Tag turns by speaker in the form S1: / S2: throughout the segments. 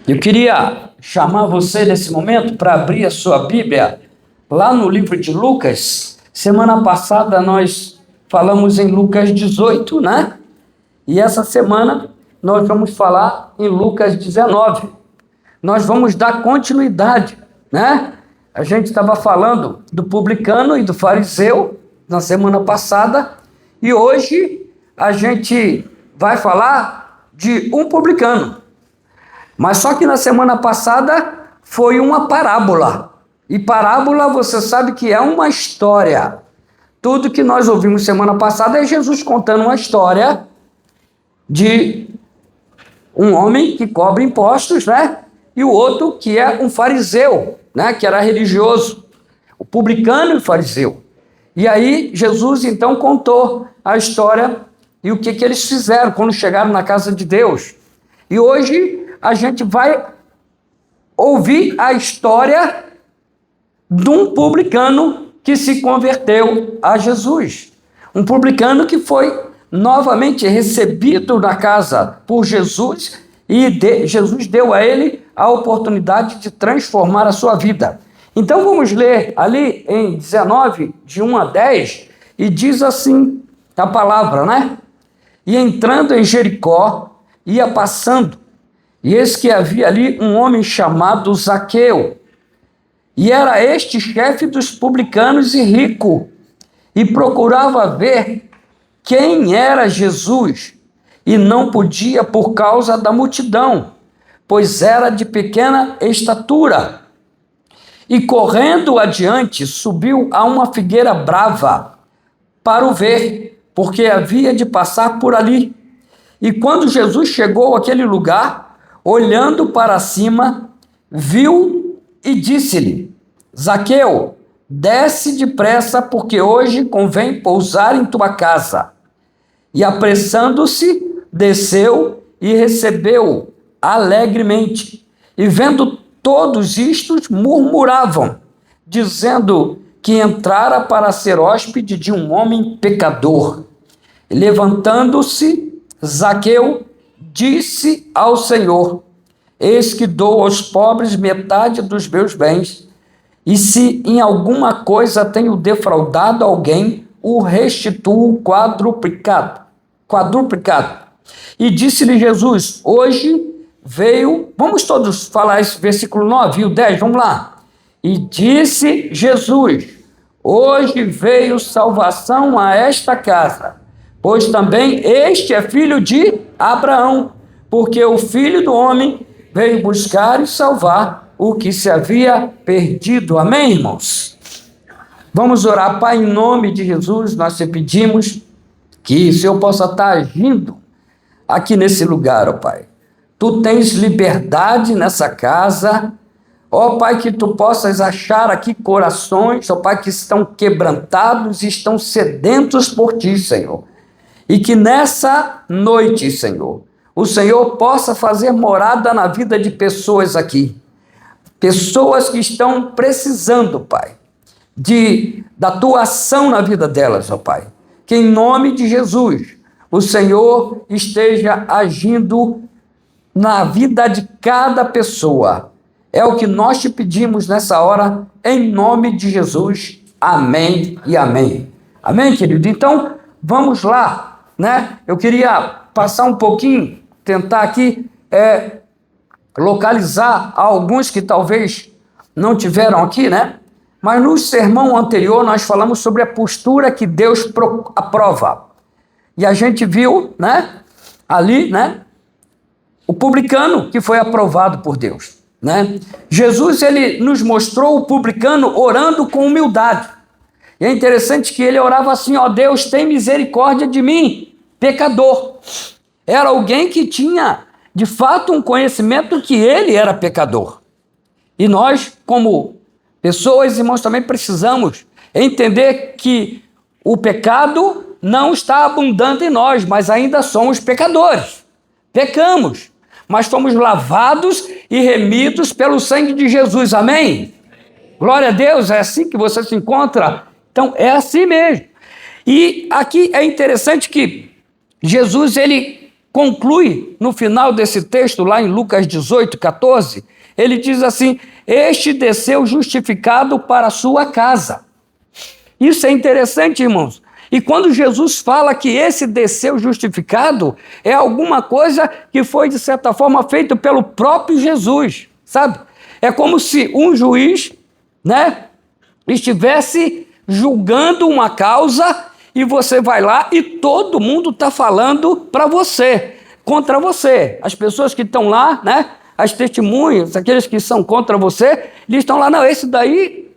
S1: Eu queria chamar você nesse momento para abrir a sua Bíblia lá no livro de Lucas. Semana passada nós falamos em Lucas 18, né? E essa semana nós vamos falar em Lucas 19. Nós vamos dar continuidade, né? A gente estava falando do publicano e do fariseu na semana passada e hoje a gente vai falar de um publicano. Mas só que na semana passada foi uma parábola. E parábola você sabe que é uma história. Tudo que nós ouvimos semana passada é Jesus contando uma história de um homem que cobra impostos, né? E o outro que é um fariseu, né? Que era religioso. O publicano e o fariseu. E aí Jesus então contou a história e o que eles fizeram quando chegaram na casa de Deus. E hoje a gente vai ouvir a história de um publicano que se converteu a Jesus. Um publicano que foi novamente recebido na casa por Jesus e Jesus deu a ele a oportunidade de transformar a sua vida. Então vamos ler ali em 19, de 1 a 10, e diz assim a palavra, né? E entrando em Jericó, ia passando, e eis que havia ali um homem chamado Zaqueu, e era este chefe dos publicanos e rico, e procurava ver quem era Jesus, e não podia por causa da multidão, pois era de pequena estatura. E correndo adiante, subiu a uma figueira brava para o ver, porque havia de passar por ali. E quando Jesus chegou àquele lugar, olhando para cima, viu e disse-lhe: Zaqueu, desce depressa, porque hoje convém pousar em tua casa. E apressando-se, desceu e recebeu-o alegremente. E vendo todos istos, murmuravam, dizendo que entrara para ser hóspede de um homem pecador. E levantando-se, Zaqueu disse ao Senhor: eis que dou aos pobres metade dos meus bens, e se em alguma coisa tenho defraudado alguém, o restituo quadruplicado. E disse-lhe Jesus: hoje veio, vamos todos falar esse versículo 9 e o 10, vamos lá. E disse Jesus: hoje veio salvação a esta casa, pois também este é filho de Abraão, porque o Filho do Homem veio buscar e salvar o que se havia perdido. Amém, irmãos? Vamos orar. Pai, em nome de Jesus, nós te pedimos que o Senhor possa estar agindo aqui nesse lugar, ó Pai. Tu tens liberdade nessa casa, ó Pai, que tu possas achar aqui corações, ó Pai, que estão quebrantados e estão sedentos por ti, Senhor. E que nessa noite, Senhor, o Senhor possa fazer morada na vida de pessoas aqui. Pessoas que estão precisando, Pai, da tua ação na vida delas, ó Pai. Que em nome de Jesus, o Senhor esteja agindo na vida de cada pessoa. É o que nós te pedimos nessa hora, em nome de Jesus. Amém e amém. Amém, querido? Então, vamos lá, né? Eu queria passar um pouquinho, tentar aqui localizar alguns que talvez não tiveram aqui, né? Mas no sermão anterior nós falamos sobre a postura que Deus aprova. E a gente viu, né? Ali, né? O publicano que foi aprovado por Deus, né? Jesus, ele nos mostrou o publicano orando com humildade. E é interessante que ele orava assim: ó Deus, tem misericórdia de mim, pecador. Era alguém que tinha, de fato, um conhecimento que ele era pecador. E nós, como pessoas, irmãos, também precisamos entender que o pecado não está abundando em nós, mas ainda somos pecadores. Pecamos, mas fomos lavados e remidos pelo sangue de Jesus. Amém? Glória a Deus, é assim que você se encontra? Então, é assim mesmo. E aqui é interessante que Jesus, ele conclui no final desse texto, lá em Lucas 18, 14, ele diz assim: este desceu justificado para a sua casa. Isso é interessante, irmãos. E quando Jesus fala que esse desceu justificado, é alguma coisa que foi, de certa forma, feito pelo próprio Jesus, sabe? É como se um juiz, né, estivesse julgando uma causa e você vai lá e todo mundo está falando para você, contra você. As pessoas que estão lá, né, as testemunhas, aqueles que são contra você, eles estão lá, não, esse daí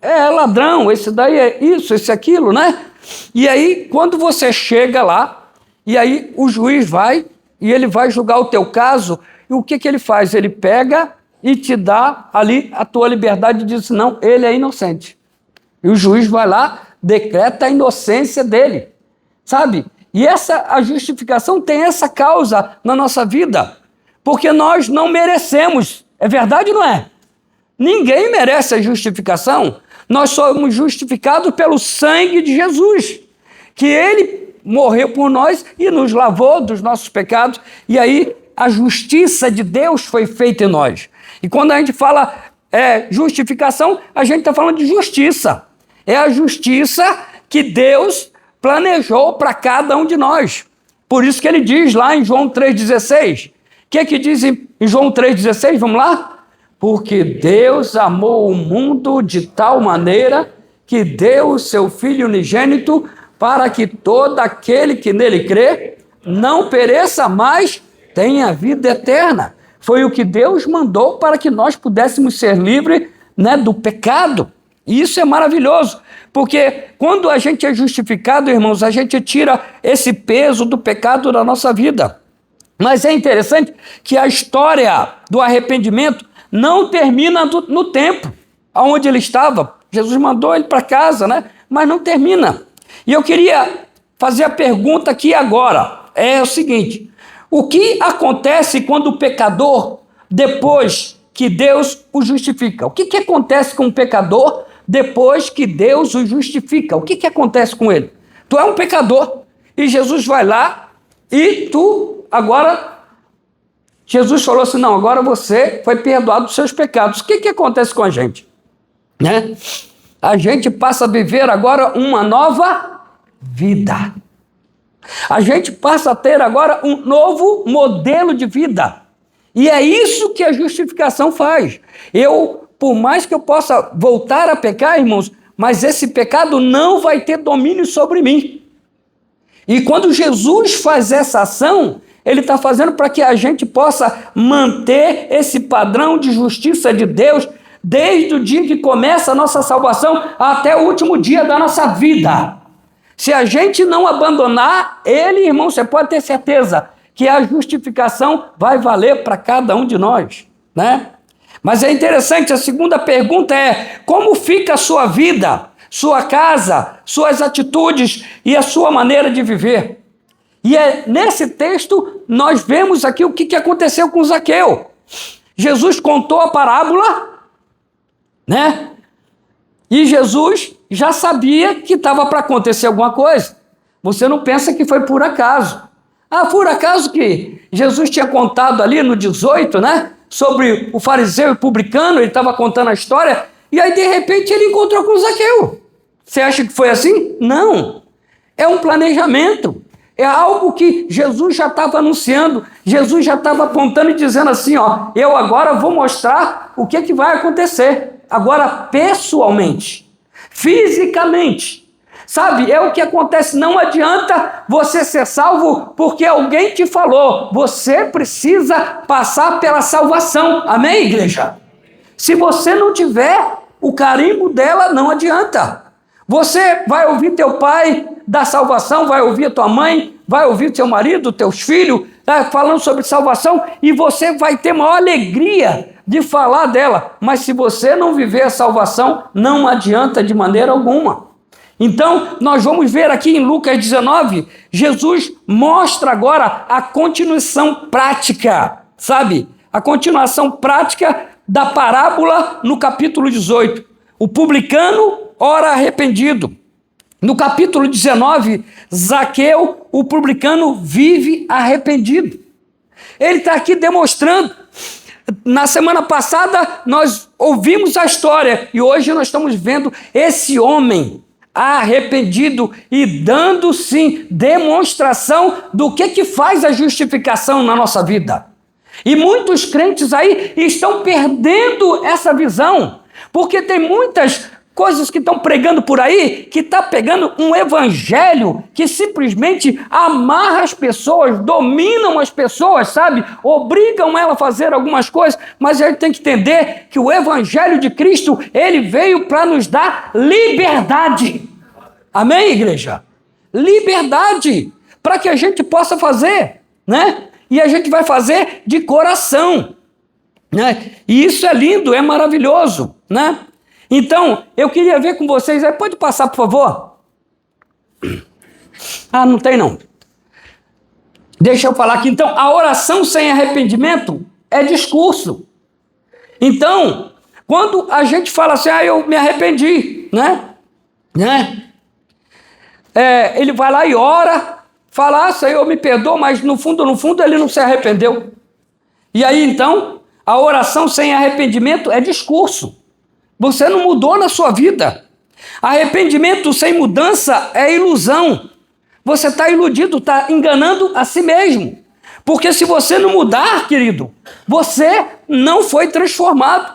S1: é ladrão, esse daí é isso, esse aquilo, né? E aí, quando você chega lá, e aí o juiz vai, e ele vai julgar o teu caso, e o que ele faz? Ele pega e te dá ali a tua liberdade e diz, não, ele é inocente. E o juiz vai lá, decreta a inocência dele, sabe? E a justificação tem essa causa na nossa vida, porque nós não merecemos, é verdade ou não é? Ninguém merece a justificação. Nós somos justificados pelo sangue de Jesus, que ele morreu por nós e nos lavou dos nossos pecados, e aí a justiça de Deus foi feita em nós. E quando a gente fala justificação, a gente está falando de justiça. É a justiça que Deus planejou para cada um de nós. Por isso que ele diz lá em João 3,16. O que diz em João 3,16? Vamos lá? Porque Deus amou o mundo de tal maneira que deu o seu Filho unigênito para que todo aquele que nele crê não pereça, mas tenha vida eterna. Foi o que Deus mandou para que nós pudéssemos ser livres, né, do pecado. E isso é maravilhoso, porque quando a gente é justificado, irmãos, a gente tira esse peso do pecado da nossa vida. Mas é interessante que a história do arrependimento não termina no tempo onde ele estava. Jesus mandou ele para casa, né? Mas não termina. E eu queria fazer a pergunta aqui agora. É o seguinte: o que acontece quando o pecador, depois que Deus o justifica? O que acontece com o pecador depois que Deus o justifica? O que acontece com ele? Tu é um pecador e Jesus vai lá e tu agora... Jesus falou assim, não, agora você foi perdoado dos seus pecados. O que acontece com a gente? Né? A gente passa a viver agora uma nova vida. A gente passa a ter agora um novo modelo de vida. E é isso que a justificação faz. Por mais que eu possa voltar a pecar, irmãos, mas esse pecado não vai ter domínio sobre mim. E quando Jesus faz essa ação, ele está fazendo para que a gente possa manter esse padrão de justiça de Deus desde o dia que começa a nossa salvação até o último dia da nossa vida. Se a gente não abandonar ele, irmão, você pode ter certeza que a justificação vai valer para cada um de nós, né? Mas é interessante, a segunda pergunta é: como fica a sua vida, sua casa, suas atitudes e a sua maneira de viver? E nesse texto nós vemos aqui o que aconteceu com Zaqueu. Jesus contou a parábola, né? E Jesus já sabia que estava para acontecer alguma coisa. Você não pensa que foi por acaso. Por acaso que Jesus tinha contado ali no 18, né? Sobre o fariseu e publicano, ele estava contando a história, e aí de repente ele encontrou com Zaqueu. Você acha que foi assim? Não. É um planejamento. É algo que Jesus já estava anunciando, Jesus já estava apontando e dizendo assim, eu agora vou mostrar o que vai acontecer. Agora, pessoalmente, fisicamente, sabe? É o que acontece. Não adianta você ser salvo porque alguém te falou. Você precisa passar pela salvação. Amém, igreja? Se você não tiver o carimbo dela, não adianta. Você vai ouvir teu pai da salvação, vai ouvir a tua mãe, vai ouvir teu marido, teus filhos, falando sobre salvação, e você vai ter maior alegria de falar dela. Mas se você não viver a salvação, não adianta de maneira alguma. Então, nós vamos ver aqui em Lucas 19, Jesus mostra agora a continuação prática, sabe? A continuação prática da parábola no capítulo 18. O publicano ora arrependido. No capítulo 19, Zaqueu, o publicano, vive arrependido. Ele está aqui demonstrando. Na semana passada, nós ouvimos a história e hoje nós estamos vendo esse homem arrependido e dando, sim, demonstração do que faz a justificação na nossa vida. E muitos crentes aí estão perdendo essa visão, porque tem muitas coisas que estão pregando por aí, que está pegando um evangelho que simplesmente amarra as pessoas, dominam as pessoas, sabe? Obrigam ela a fazer algumas coisas, mas a gente tem que entender que o evangelho de Cristo, ele veio para nos dar liberdade. Amém, igreja? Liberdade, para que a gente possa fazer, né? E a gente vai fazer de coração, né? E isso é lindo, é maravilhoso, né? Então, eu queria ver com vocês, aí pode passar, por favor? Ah, não tem não. Deixa eu falar aqui, então, a oração sem arrependimento é discurso. Então, quando a gente fala assim, eu me arrependi, né? Ele vai lá e ora, fala, Senhor, me perdoa, mas no fundo, ele não se arrependeu. E aí, então, a oração sem arrependimento é discurso. Você não mudou na sua vida. Arrependimento sem mudança é ilusão. Você está iludido, está enganando a si mesmo. Porque se você não mudar, querido, você não foi transformado.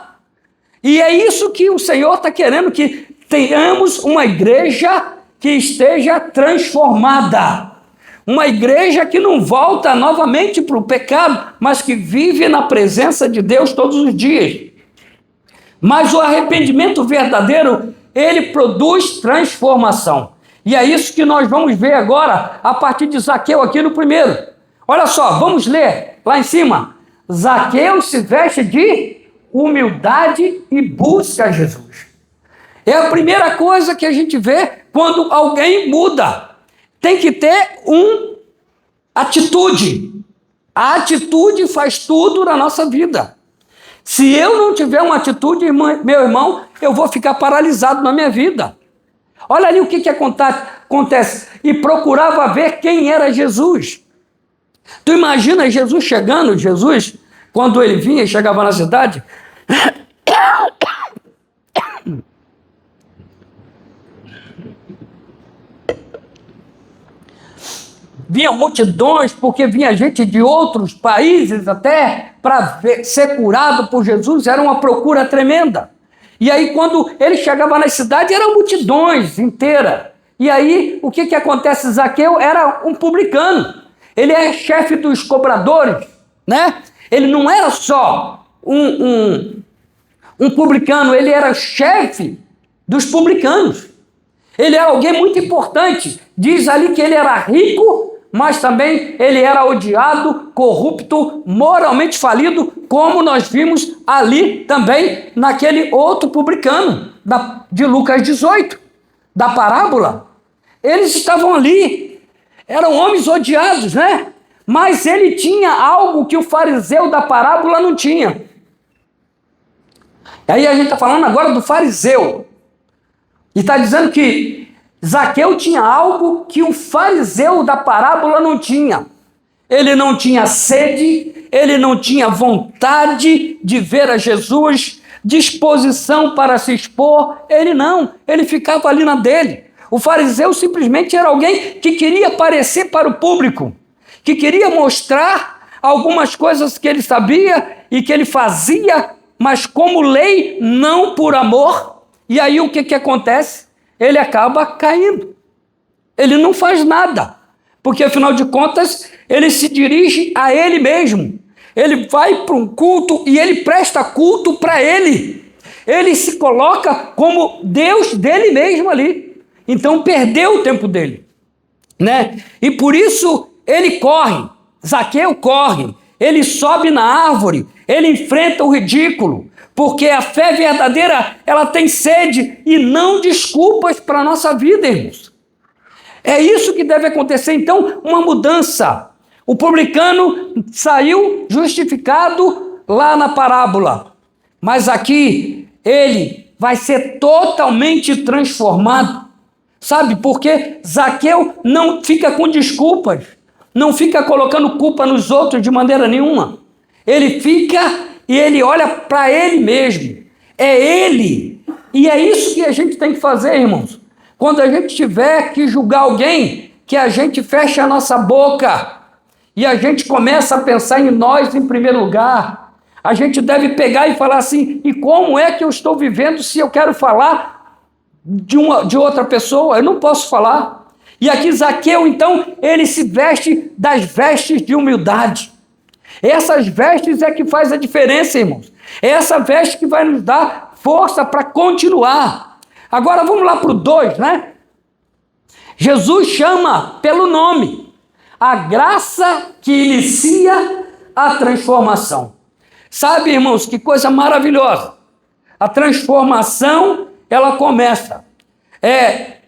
S1: E é isso que o Senhor está querendo, que tenhamos uma igreja que esteja transformada. Uma igreja que não volta novamente para o pecado, mas que vive na presença de Deus todos os dias. Mas o arrependimento verdadeiro, ele produz transformação. E é isso que nós vamos ver agora, a partir de Zaqueu aqui no primeiro. Olha só, vamos ler lá em cima. Zaqueu se veste de humildade e busca Jesus. É a primeira coisa que a gente vê quando alguém muda. Tem que ter uma atitude. A atitude faz tudo na nossa vida. Se eu não tiver uma atitude, meu irmão, eu vou ficar paralisado na minha vida. Olha ali o que acontece. E procurava ver quem era Jesus. Tu imagina Jesus chegando, quando ele vinha e chegava na cidade, vinha multidões, porque vinha gente de outros países até para ser curado por Jesus, era uma procura tremenda. E aí quando ele chegava na cidade, eram multidões inteiras. E aí o que acontece? Zaqueu era um publicano, ele é chefe dos cobradores, né? Ele não era só um publicano, ele era chefe dos publicanos. Ele era alguém muito importante. Diz ali que ele era rico, mas também ele era odiado, corrupto, moralmente falido, como nós vimos ali também naquele outro publicano de Lucas 18, da parábola. Eles estavam ali, eram homens odiados, né? Mas ele tinha algo que o fariseu da parábola não tinha. Aí a gente está falando agora do fariseu. E está dizendo que Zaqueu tinha algo que o fariseu da parábola não tinha. Ele não tinha sede, ele não tinha vontade de ver a Jesus, disposição para se expor. Ele ficava ali na dele. O fariseu simplesmente era alguém que queria aparecer para o público, que queria mostrar algumas coisas que ele sabia e que ele fazia, mas como lei, não por amor. E aí o que acontece? Ele acaba caindo. Ele não faz nada, porque afinal de contas, ele se dirige a ele mesmo. Ele vai para um culto e ele presta culto para ele. Ele se coloca como Deus dele mesmo ali. Então perdeu o tempo dele, né? E por isso ele corre. Zaqueu corre. Ele sobe na árvore. Ele enfrenta o ridículo. Porque a fé verdadeira, ela tem sede e não desculpas para a nossa vida, irmãos. É isso que deve acontecer, então, uma mudança. O publicano saiu justificado lá na parábola, mas aqui ele vai ser totalmente transformado. Sabe, porque Zaqueu não fica com desculpas, não fica colocando culpa nos outros de maneira nenhuma. Ele fica e ele olha para ele mesmo. É ele. E é isso que a gente tem que fazer, irmãos. Quando a gente tiver que julgar alguém, que a gente feche a nossa boca e a gente começa a pensar em nós em primeiro lugar. A gente deve pegar e falar assim, e como é que eu estou vivendo se eu quero falar de outra pessoa? Eu não posso falar. E aqui Zaqueu, então, ele se veste das vestes de humildade. Essas vestes é que faz a diferença, irmãos. É essa veste que vai nos dar força para continuar. Agora vamos lá para o 2, né? Jesus chama pelo nome a graça que inicia a transformação. Sabe, irmãos, que coisa maravilhosa. A transformação, ela começa.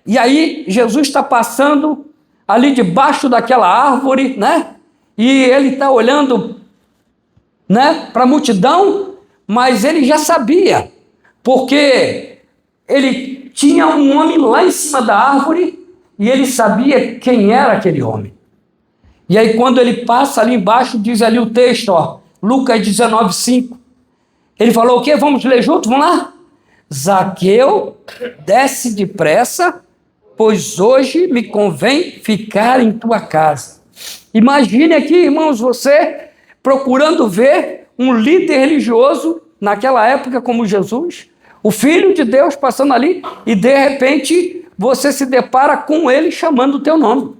S1: E aí Jesus está passando ali debaixo daquela árvore, né? E ele está olhando, né, para a multidão, mas ele já sabia, porque ele tinha um homem lá em cima da árvore e ele sabia quem era aquele homem. E aí quando ele passa ali embaixo, diz ali o texto, ó, Lucas 19:5, ele falou o quê? Vamos ler junto? Vamos lá? Zaqueu, desce depressa, pois hoje me convém ficar em tua casa. Imagine aqui, irmãos, você procurando ver um líder religioso naquela época como Jesus, o Filho de Deus passando ali, e de repente você se depara com ele chamando o teu nome.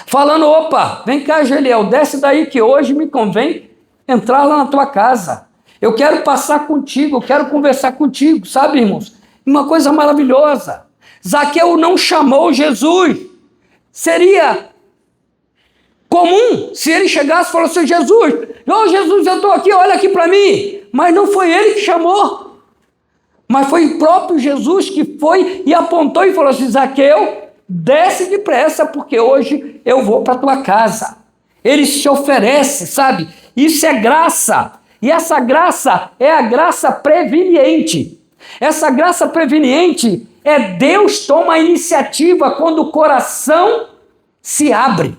S1: Falando, opa, vem cá, Geliel, desce daí que hoje me convém entrar lá na tua casa. Eu quero passar contigo, eu quero conversar contigo, sabe, irmãos? Uma coisa maravilhosa. Zaqueu não chamou Jesus. Seria comum se ele chegasse e falasse assim, Jesus, Jesus, eu estou aqui, olha aqui para mim. Mas não foi ele que chamou. Mas foi o próprio Jesus que foi e apontou e falou assim, Zaqueu, desce depressa, porque hoje eu vou para a tua casa. Ele se oferece, sabe? Isso é graça. E essa graça é a graça preveniente. Essa graça preveniente é Deus toma a iniciativa quando o coração se abre.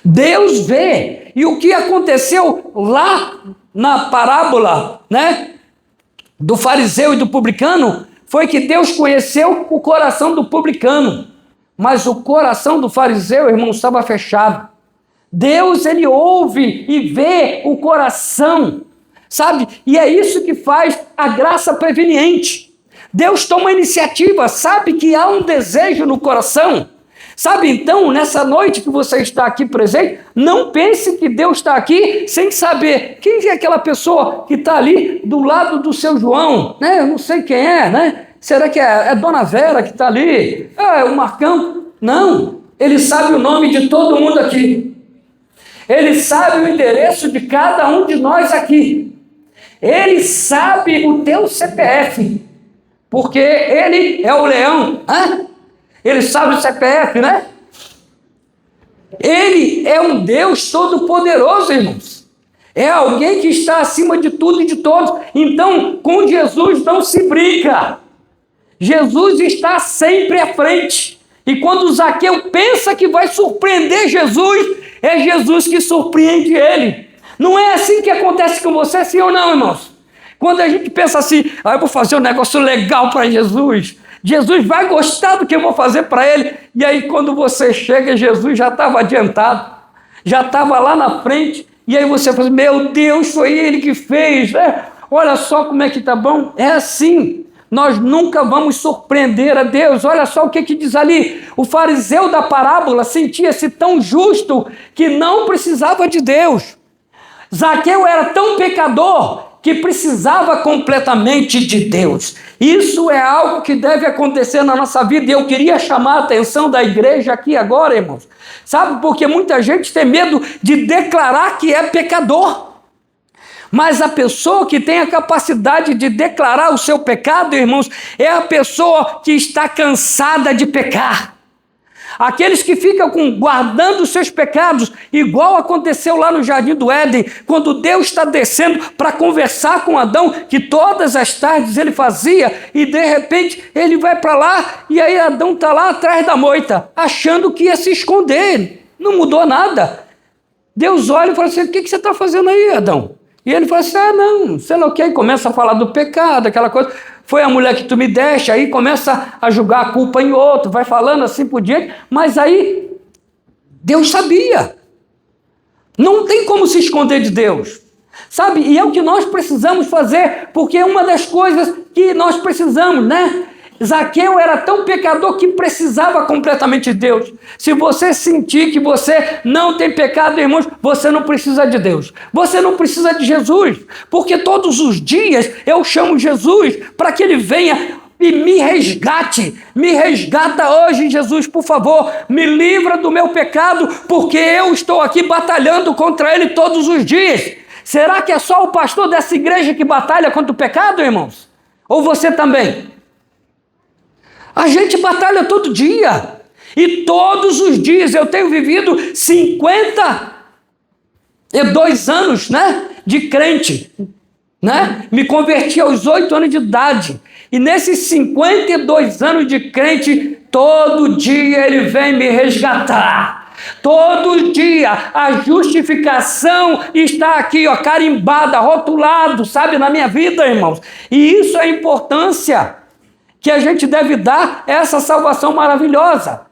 S1: Deus vê. E o que aconteceu lá na parábola, né, do fariseu e do publicano, foi que Deus conheceu o coração do publicano, mas o coração do fariseu, irmão, estava fechado. Deus, ele ouve e vê o coração, sabe? E é isso que faz a graça preveniente. Deus toma a iniciativa, sabe que há um desejo no coração. Sabe, então, nessa noite que você está aqui presente, não pense que Deus está aqui sem saber quem é aquela pessoa que está ali do lado do seu João, né? Eu não sei quem é, né? Será que é Dona Vera que está ali? É o Marcão? Não, ele sabe o nome de todo mundo aqui. Ele sabe o endereço de cada um de nós aqui. Ele sabe o teu CPF, porque ele é o leão, Ele sabe o CPF, né? Ele é um Deus todo-poderoso, irmãos. É alguém que está acima de tudo e de todos. Então, com Jesus não se brinca. Jesus está sempre à frente. E quando Zaqueu pensa que vai surpreender Jesus, é Jesus que surpreende ele. Não é assim que acontece com você, sim ou não, irmãos? Quando a gente pensa assim, eu vou fazer um negócio legal para Jesus, Jesus vai gostar do que eu vou fazer para ele. E aí quando você chega, Jesus já estava adiantado, já estava lá na frente, e aí você fala, meu Deus, foi ele que fez, né? Olha só como é que tá bom. É assim, nós nunca vamos surpreender a Deus. Olha só o que diz ali, o fariseu da parábola sentia-se tão justo que não precisava de Deus. Zaqueu era tão pecador que precisava completamente de Deus. Isso é algo que deve acontecer na nossa vida, e eu queria chamar a atenção da igreja aqui agora, irmãos. Sabe, porque muita gente tem medo de declarar que é pecador. Mas a pessoa que tem a capacidade de declarar o seu pecado, irmãos, é a pessoa que está cansada de pecar. Aqueles que ficam guardando os seus pecados, igual aconteceu lá no Jardim do Éden, quando Deus está descendo para conversar com Adão, que todas as tardes ele fazia, e de repente ele vai para lá, e aí Adão está lá atrás da moita, achando que ia se esconder. Não mudou nada. Deus olha e fala assim: o que você está fazendo aí, Adão? E ele fala assim: não, sei lá o que. Aí começa a falar do pecado, aquela coisa. Foi a mulher que tu me deste. Aí começa a jogar a culpa em outro, vai falando assim por diante. Mas aí Deus sabia. Não tem como se esconder de Deus. Sabe? E é o que nós precisamos fazer, porque é uma das coisas que nós precisamos, né? Zaqueu era tão pecador que precisava completamente de Deus. Se você sentir que você não tem pecado, irmãos, você não precisa de Deus. Você não precisa de Jesus, porque todos os dias eu chamo Jesus para que Ele venha e me resgate. Me resgata hoje, Jesus, por favor. Me livra do meu pecado, porque eu estou aqui batalhando contra ele todos os dias. Será que é só o pastor dessa igreja que batalha contra o pecado, irmãos? Ou você também? A gente batalha todo dia. E todos os dias eu tenho vivido 52 anos, né, de crente. Né? Me converti aos 8 anos de idade. E nesses 52 anos de crente, todo dia ele vem me resgatar. Todo dia a justificação está aqui, ó, carimbada, rotulado, sabe, na minha vida, irmãos. E isso é a importância que a gente deve dar a essa salvação maravilhosa.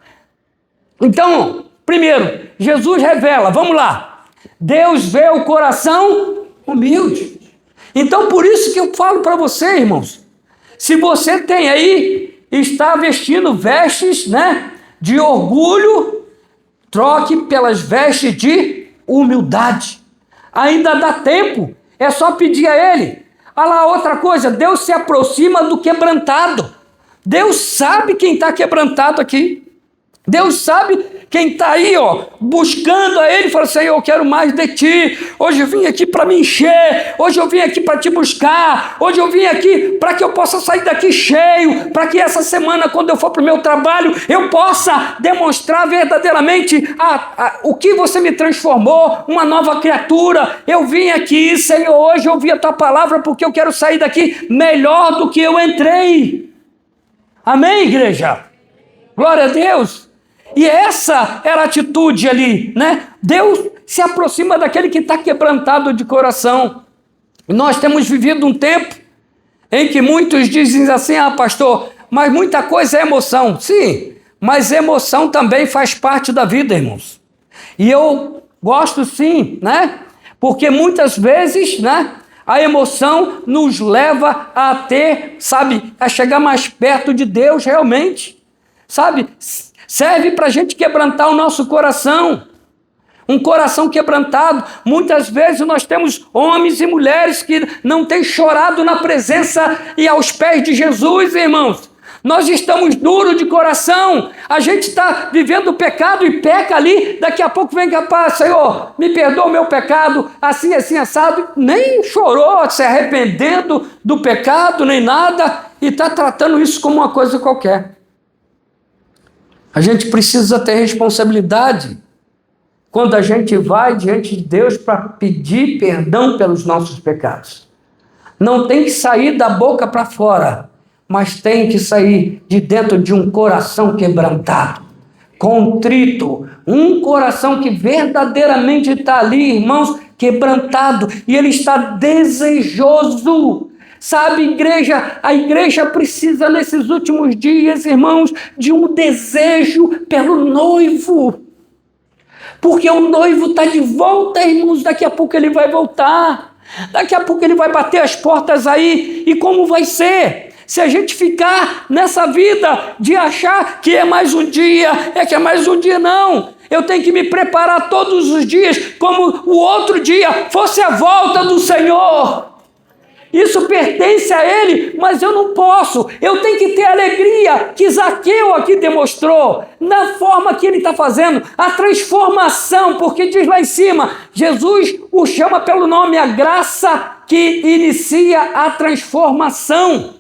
S1: Então, primeiro, Jesus revela, vamos lá. Deus vê o coração humilde. Então, por isso que eu falo para você, irmãos, se você tem aí, está vestindo vestes, né, de orgulho, troque pelas vestes de humildade. Ainda dá tempo, é só pedir a Ele. Olha lá, outra coisa, Deus se aproxima do quebrantado. Deus sabe quem está quebrantado aqui. Deus sabe quem está aí, ó, buscando a Ele, fala: Senhor, eu quero mais de Ti. Hoje eu vim aqui para me encher. Hoje eu vim aqui para Te buscar. Hoje eu vim aqui para que eu possa sair daqui cheio. Para que essa semana, quando eu for para o meu trabalho, eu possa demonstrar verdadeiramente o que Você me transformou, uma nova criatura. Eu vim aqui, Senhor, hoje eu ouvi a Tua palavra porque eu quero sair daqui melhor do que eu entrei. Amém, igreja? Glória a Deus. E essa era a atitude ali, né? Deus se aproxima daquele que está quebrantado de coração. E nós temos vivido um tempo em que muitos dizem assim: pastor, mas muita coisa é emoção. Sim, mas emoção também faz parte da vida, irmãos. E eu gosto sim, né? Porque muitas vezes, né, a emoção nos leva a ter, sabe, a chegar mais perto de Deus realmente. Sabe, serve para a gente quebrantar o nosso coração. Um coração quebrantado. Muitas vezes nós temos homens e mulheres que não têm chorado na presença e aos pés de Jesus, irmãos. Nós estamos duros de coração. A gente está vivendo o pecado e peca ali. Daqui a pouco vem capaz: Senhor, me perdoa o meu pecado, assim, assim, assado. Nem chorou, se arrependendo do pecado, nem nada. E está tratando isso como uma coisa qualquer. A gente precisa ter responsabilidade quando a gente vai diante de Deus para pedir perdão pelos nossos pecados. Não tem que sair da boca para fora, mas tem que sair de dentro de um coração quebrantado, contrito, um coração que verdadeiramente está ali, irmãos, quebrantado, e ele está desejoso. Sabe, igreja, a igreja precisa nesses últimos dias, irmãos, de um desejo pelo noivo. Porque o noivo está de volta, irmãos, daqui a pouco ele vai voltar. Daqui a pouco ele vai bater as portas aí. E como vai ser? Se a gente ficar nessa vida de achar que é mais um dia, não. Eu tenho que me preparar todos os dias como o outro dia fosse a volta do Senhor. Isso pertence a Ele, mas eu não posso. Eu tenho que ter a alegria que Zaqueu aqui demonstrou, na forma que ele está fazendo, a transformação, porque diz lá em cima, Jesus o chama pelo nome, a graça que inicia a transformação.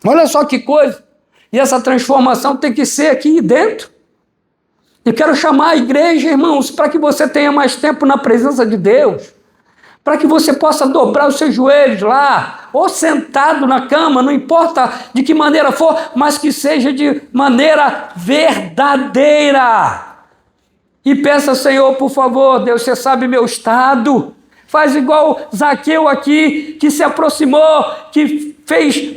S1: Olha só que coisa. E essa transformação tem que ser aqui dentro. Eu quero chamar a igreja, irmãos, para que você tenha mais tempo na presença de Deus, para que você possa dobrar os seus joelhos lá, ou sentado na cama, não importa de que maneira for, mas que seja de maneira verdadeira. E peça, Senhor, por favor, Deus, você sabe meu estado. Faz igual Zaqueu aqui, que se aproximou, que fez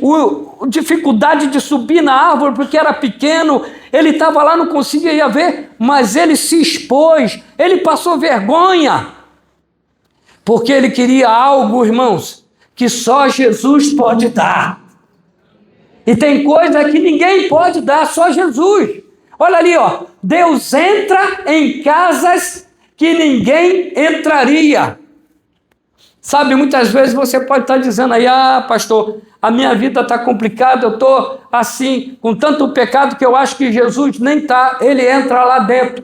S1: dificuldade de subir na árvore porque era pequeno. Ele estava lá, não conseguia ver, mas ele se expôs, ele passou vergonha, porque ele queria algo, irmãos, que só Jesus pode dar. E tem coisa que ninguém pode dar, só Jesus. Olha ali, ó, Deus entra em casas que ninguém entraria. Sabe, muitas vezes você pode estar dizendo aí, pastor, a minha vida está complicada, eu estou assim, com tanto pecado que eu acho que Jesus nem está. Ele entra lá dentro.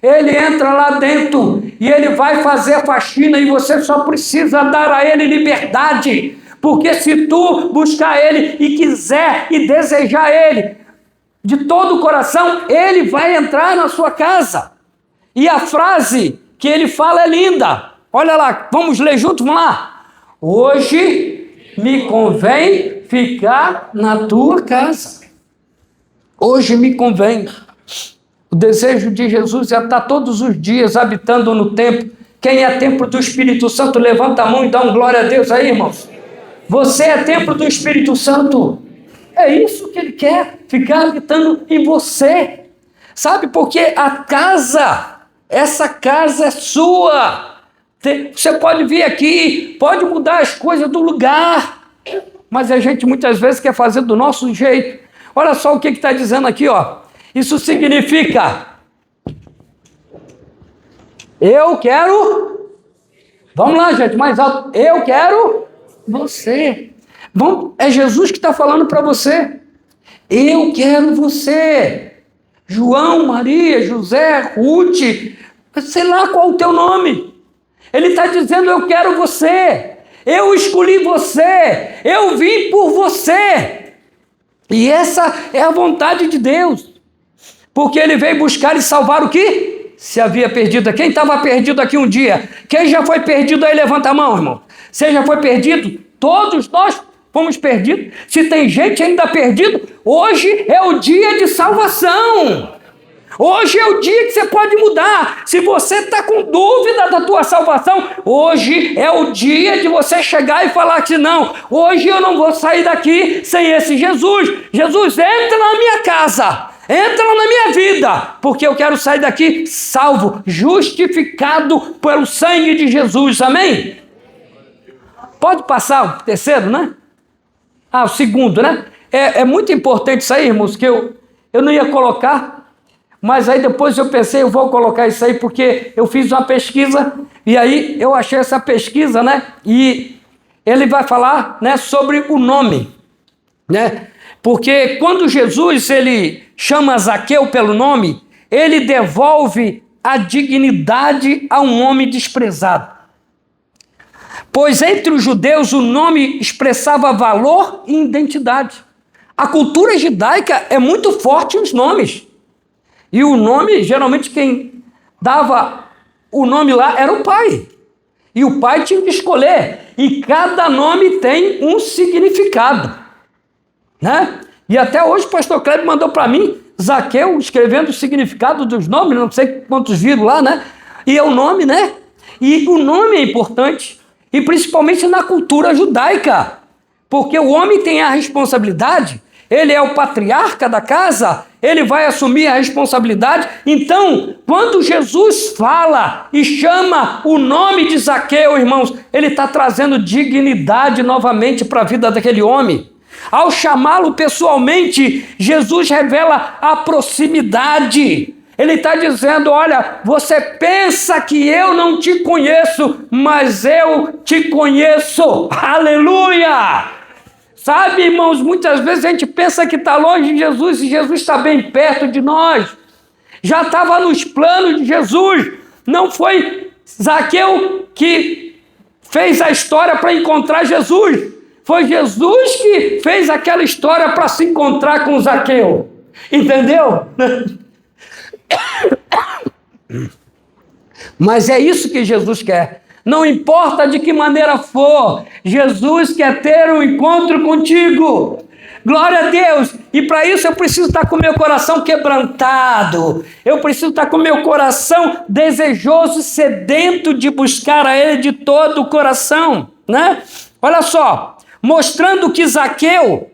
S1: Ele entra lá dentro e ele vai fazer a faxina e você só precisa dar a ele liberdade. Porque se tu buscar ele e quiser e desejar ele de todo o coração, ele vai entrar na sua casa. E a frase que ele fala é linda. Olha lá, vamos ler juntos, vamos lá. Hoje me convém ficar na tua casa. Hoje me convém. O desejo de Jesus é estar todos os dias habitando no templo. Quem é templo do Espírito Santo, levanta a mão e dá um glória a Deus aí, irmãos. Você é templo do Espírito Santo. É isso que ele quer, ficar habitando em você. Sabe, porque a casa, essa casa é sua. Você pode vir aqui, pode mudar as coisas do lugar, mas a gente muitas vezes quer fazer do nosso jeito. Olha só o que está dizendo aqui, ó. Isso significa, eu quero, vamos lá, gente, mais alto, eu quero você. É Jesus que está falando para você. Eu quero você. João, Maria, José, Ruth, sei lá qual o teu nome. Ele está dizendo, eu quero você, eu escolhi você, eu vim por você. E essa é a vontade de Deus, porque ele veio buscar e salvar o que se havia perdido. Quem estava perdido aqui um dia? Quem já foi perdido aí, levanta a mão, irmão. Você já foi perdido? Todos nós fomos perdidos. Se tem gente ainda perdido, hoje é o dia de salvação. Hoje é o dia que você pode mudar. Se você está com dúvida da tua salvação, hoje é o dia de você chegar e falar que não, hoje eu não vou sair daqui sem esse Jesus. Jesus, entra na minha casa, entra na minha vida, porque eu quero sair daqui salvo, justificado pelo sangue de Jesus, amém? Pode passar o terceiro, né? O segundo, né? É muito importante isso aí, irmãos, que eu não ia colocar, mas aí depois eu pensei, eu vou colocar isso aí, porque eu fiz uma pesquisa, e aí eu achei essa pesquisa, né? E ele vai falar, né, sobre o nome, né? Porque quando Jesus, ele chama Zaqueu pelo nome, ele devolve a dignidade a um homem desprezado. Pois entre os judeus o nome expressava valor e identidade. A cultura judaica é muito forte nos nomes. E o nome, geralmente quem dava o nome lá era o pai. E o pai tinha que escolher. E cada nome tem um significado, né? E até hoje o pastor Kleber mandou para mim, Zaqueu, escrevendo o significado dos nomes, não sei quantos viram lá, né? E é o nome, né? E o nome é importante, e principalmente na cultura judaica, porque o homem tem a responsabilidade, ele é o patriarca da casa, ele vai assumir a responsabilidade. Então, quando Jesus fala e chama o nome de Zaqueu, irmãos, ele está trazendo dignidade novamente para a vida daquele homem. Ao chamá-lo pessoalmente, Jesus revela a proximidade. Ele está dizendo, olha, você pensa que eu não te conheço, mas eu te conheço. Aleluia! Sabe, irmãos, muitas vezes a gente pensa que está longe de Jesus e Jesus está bem perto de nós. Já estava nos planos de Jesus. Não foi Zaqueu que fez a história para encontrar Jesus. Foi Jesus que fez aquela história para se encontrar com Zaqueu. Entendeu? Mas é isso que Jesus quer. Não importa de que maneira for, Jesus quer ter um encontro contigo. Glória a Deus! E para isso eu preciso estar com meu coração quebrantado. Eu preciso estar com meu coração desejoso, sedento de buscar a Ele de todo o coração, né? Olha só, mostrando que Zaqueu...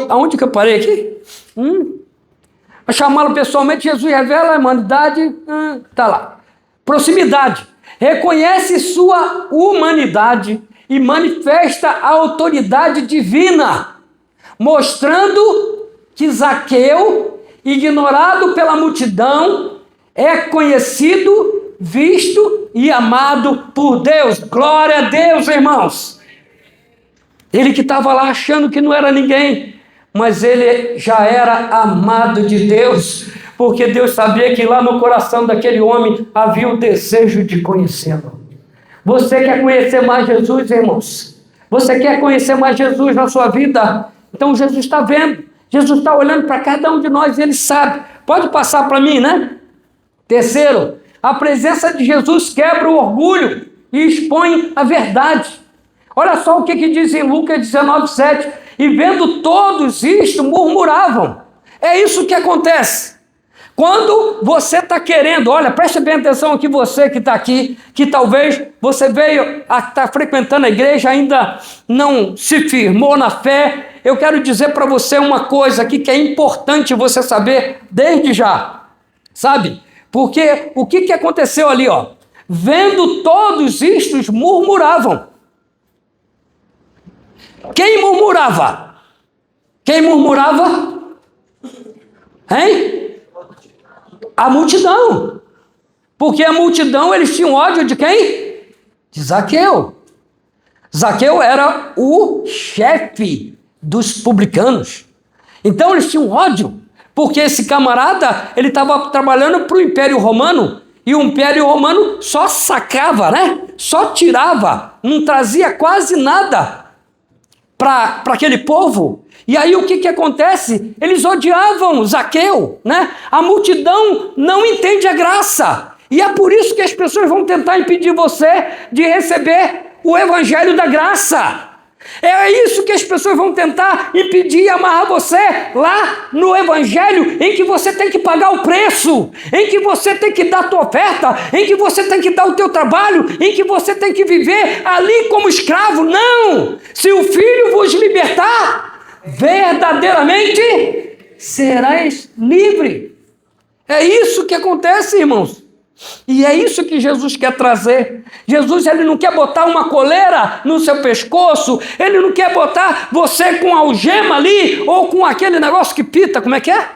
S1: Aonde que eu parei aqui? A chamá-lo pessoalmente, Jesus revela a humanidade, está lá. Proximidade. Reconhece sua humanidade e manifesta a autoridade divina, mostrando que Zaqueu, ignorado pela multidão, é conhecido, visto e amado por Deus. Glória a Deus, irmãos. Ele que estava lá achando que não era ninguém, mas ele já era amado de Deus, porque Deus sabia que lá no coração daquele homem havia o desejo de conhecê-lo. Você quer conhecer mais Jesus, irmãos? Você quer conhecer mais Jesus na sua vida? Então Jesus está vendo, Jesus está olhando para cada um de nós e Ele sabe. Pode passar para mim, né? Terceiro, a presença de Jesus quebra o orgulho e expõe a verdade. Olha só o que diz em Lucas 19:7. E vendo todos isto, murmuravam. É isso que acontece. Quando você está querendo, olha, preste bem atenção aqui, você que está aqui, que talvez você veio a estar frequentando a igreja, ainda não se firmou na fé. Eu quero dizer para você uma coisa aqui que é importante você saber desde já, sabe? Porque o que aconteceu ali, ó? Vendo todos istos, murmuravam. Quem murmurava? Quem murmurava? Hein? A multidão. Porque a multidão, eles tinham ódio de quem? De Zaqueu. Zaqueu era o chefe dos publicanos. Então eles tinham ódio, porque esse camarada, ele estava trabalhando para o Império Romano, e o Império Romano só sacava, né? Só tirava, não trazia quase nada para aquele povo. E aí o que acontece? Eles odiavam Zaqueu, né? A multidão não entende a graça. E é por isso que as pessoas vão tentar impedir você de receber o evangelho da graça. É isso que as pessoas vão tentar impedir e amarrar você lá no evangelho, em que você tem que pagar o preço, em que você tem que dar a tua oferta, em que você tem que dar o teu trabalho, em que você tem que viver ali como escravo. Não! Se o Filho vos libertar, verdadeiramente serás livre. É isso que acontece, irmãos. E é isso que Jesus quer trazer. Jesus, ele não quer botar uma coleira no seu pescoço, ele não quer botar você com algema ali, ou com aquele negócio que pita, como é que é?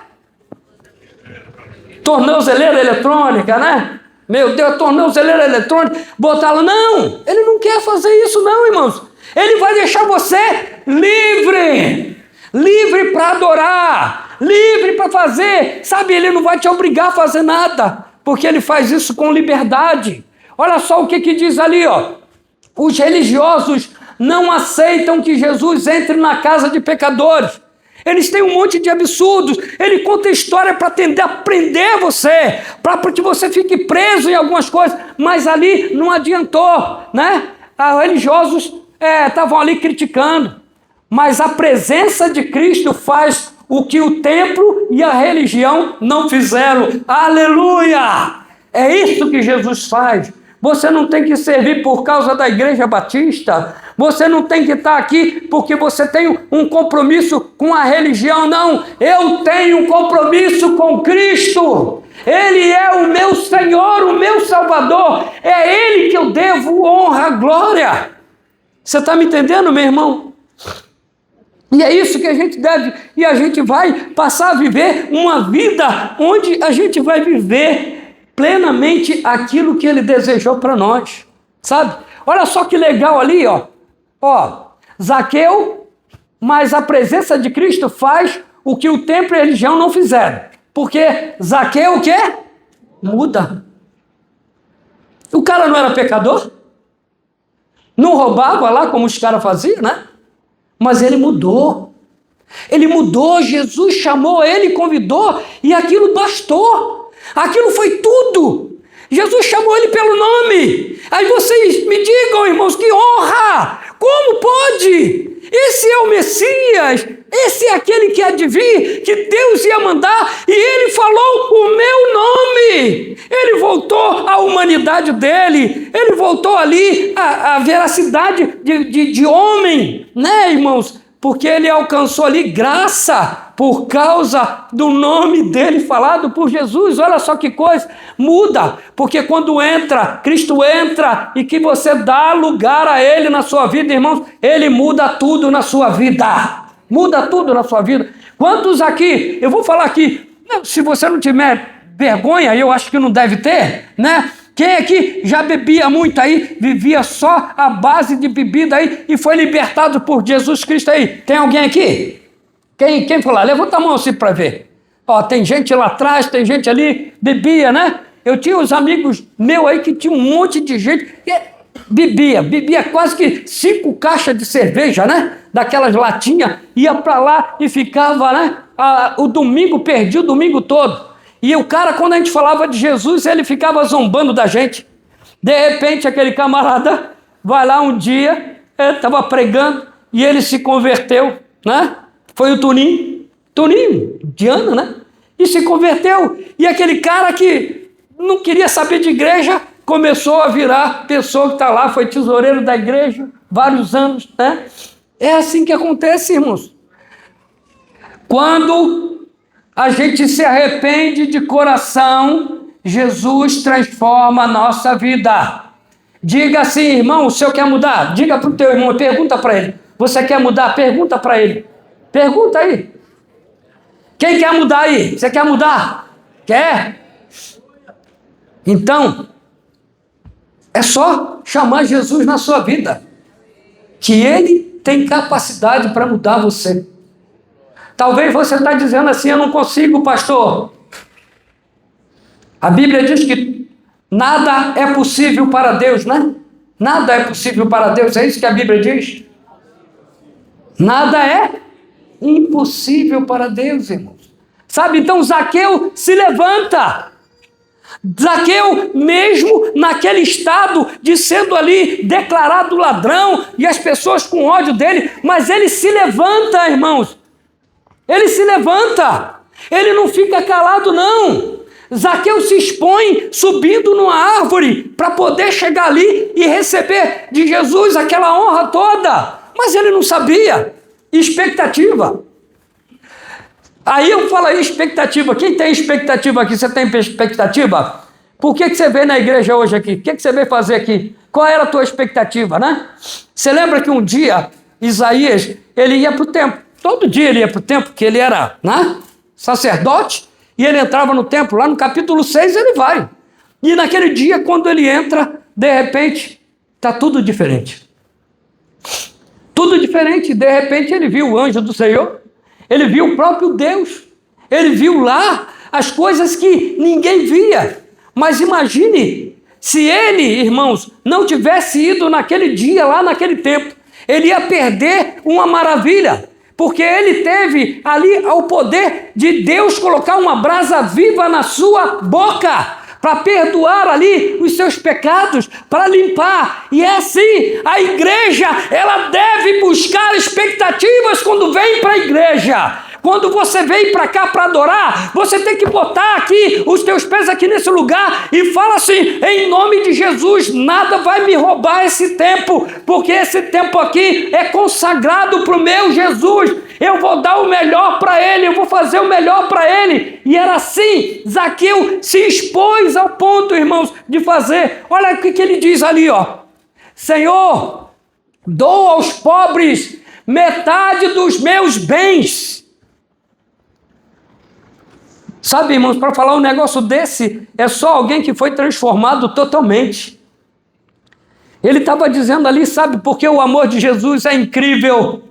S1: Tornozeleira eletrônica, né? Meu Deus, tornozeleira eletrônica, botá-la. Não, ele não quer fazer isso não, irmãos. Ele vai deixar você livre. Livre para adorar, livre para fazer, sabe, ele não vai te obrigar a fazer nada, porque ele faz isso com liberdade. Olha só o que diz ali, ó. Os religiosos não aceitam que Jesus entre na casa de pecadores. Eles têm um monte de absurdos, ele conta história para tentar prender você, para que você fique preso em algumas coisas, mas ali não adiantou, né? Os religiosos estavam ali criticando. Mas a presença de Cristo faz o que o templo e a religião não fizeram. Aleluia! É isso que Jesus faz. Você não tem que servir por causa da Igreja Batista. Você não tem que estar aqui porque você tem um compromisso com a religião. Não, eu tenho um compromisso com Cristo. Ele é o meu Senhor, o meu Salvador. É Ele que eu devo honra, glória. Você está me entendendo, meu irmão? E é isso que a gente deve, e a gente vai passar a viver uma vida onde a gente vai viver plenamente aquilo que Ele desejou para nós, sabe? Olha só que legal ali, ó. Zaqueu, mas a presença de Cristo faz o que o templo e a religião não fizeram. Porque Zaqueu o quê? Muda. O cara não era pecador? Não roubava lá como os caras faziam, né? Mas ele mudou. Ele mudou, Jesus chamou ele, convidou, e aquilo bastou. Aquilo foi tudo. Jesus chamou ele pelo nome. Aí vocês me digam, irmãos, que honra! Como pode? Esse é o Messias, esse é aquele que há de vir, que Deus ia mandar, e ele falou o meu nome. Ele voltou à humanidade dele, ele voltou ali à veracidade de homem, né, irmãos? Porque ele alcançou ali graça por causa do nome dele falado por Jesus. Olha só que coisa, muda, porque quando Cristo entra e que você dá lugar a ele na sua vida, irmãos, ele muda tudo na sua vida. Muda tudo na sua vida. Quantos aqui, eu vou falar aqui, se você não tiver vergonha, eu acho que não deve ter, né? Quem aqui já bebia muito aí, vivia só à base de bebida aí e foi libertado por Jesus Cristo aí? Tem alguém aqui? Quem falou? Levanta a mão assim para ver. Ó, tem gente lá atrás, tem gente ali, bebia, né? Eu tinha uns amigos meus aí que tinha um monte de gente que bebia quase que 5 caixas de cerveja, né? Daquelas latinhas, ia para lá e ficava, né? O domingo, perdia o domingo todo. E o cara, quando a gente falava de Jesus, ele ficava zombando da gente. De repente, aquele camarada vai lá um dia, ele estava pregando e ele se converteu, né? Foi o Toninho, Diana, né? E se converteu. E aquele cara que não queria saber de igreja, começou a virar pessoa que está lá, foi tesoureiro da igreja, vários anos, né? É assim que acontece, irmãos. Quando a gente se arrepende de coração, Jesus transforma a nossa vida. Diga assim, irmão, o senhor quer mudar? Diga para o teu irmão, pergunta para ele. Você quer mudar? Pergunta para ele. Pergunta aí. Quem quer mudar aí? Você quer mudar? Quer? Então, é só chamar Jesus na sua vida, que ele tem capacidade para mudar você. Talvez você está dizendo assim, eu não consigo, pastor. A Bíblia diz que nada é possível para Deus, né? Nada é possível para Deus, é isso que a Bíblia diz? Nada é impossível para Deus, irmãos. Sabe, então Zaqueu se levanta. Zaqueu, mesmo naquele estado de sendo ali declarado ladrão e as pessoas com ódio dele, mas ele se levanta, irmãos. Ele se levanta, ele não fica calado não. Zaqueu se expõe subindo numa árvore para poder chegar ali e receber de Jesus aquela honra toda. Mas ele não sabia. Expectativa. Aí eu falo aí expectativa. Quem tem expectativa aqui? Você tem expectativa? Por que você veio na igreja hoje aqui? O que você veio fazer aqui? Qual era a tua expectativa, né? Você lembra que um dia Isaías, ele ia para o templo. Todo dia ele ia para o templo, porque ele era, né, sacerdote, e ele entrava no templo. Lá no capítulo 6 ele vai. E naquele dia, quando ele entra, de repente, está tudo diferente. Tudo diferente. De repente ele viu o anjo do Senhor, ele viu o próprio Deus, ele viu lá as coisas que ninguém via. Mas imagine, se ele, irmãos, não tivesse ido naquele dia, lá naquele templo, ele ia perder uma maravilha. Porque ele teve ali o poder de Deus colocar uma brasa viva na sua boca, para perdoar ali os seus pecados, para limpar. E é assim, a igreja, ela deve buscar expectativas quando vem para a igreja. Quando você vem para cá para adorar, você tem que botar aqui os teus pés aqui nesse lugar e fala assim, em nome de Jesus, nada vai me roubar esse tempo, porque esse tempo aqui é consagrado para o meu Jesus. Eu vou dar o melhor para ele, eu vou fazer o melhor para ele. E era assim, Zaqueu se expôs ao ponto, irmãos, de fazer. Olha o que ele diz ali, ó. Senhor, dou aos pobres metade dos meus bens. Sabe, irmãos, para falar um negócio desse, é só alguém que foi transformado totalmente. Ele estava dizendo ali, sabe, porque o amor de Jesus é incrível.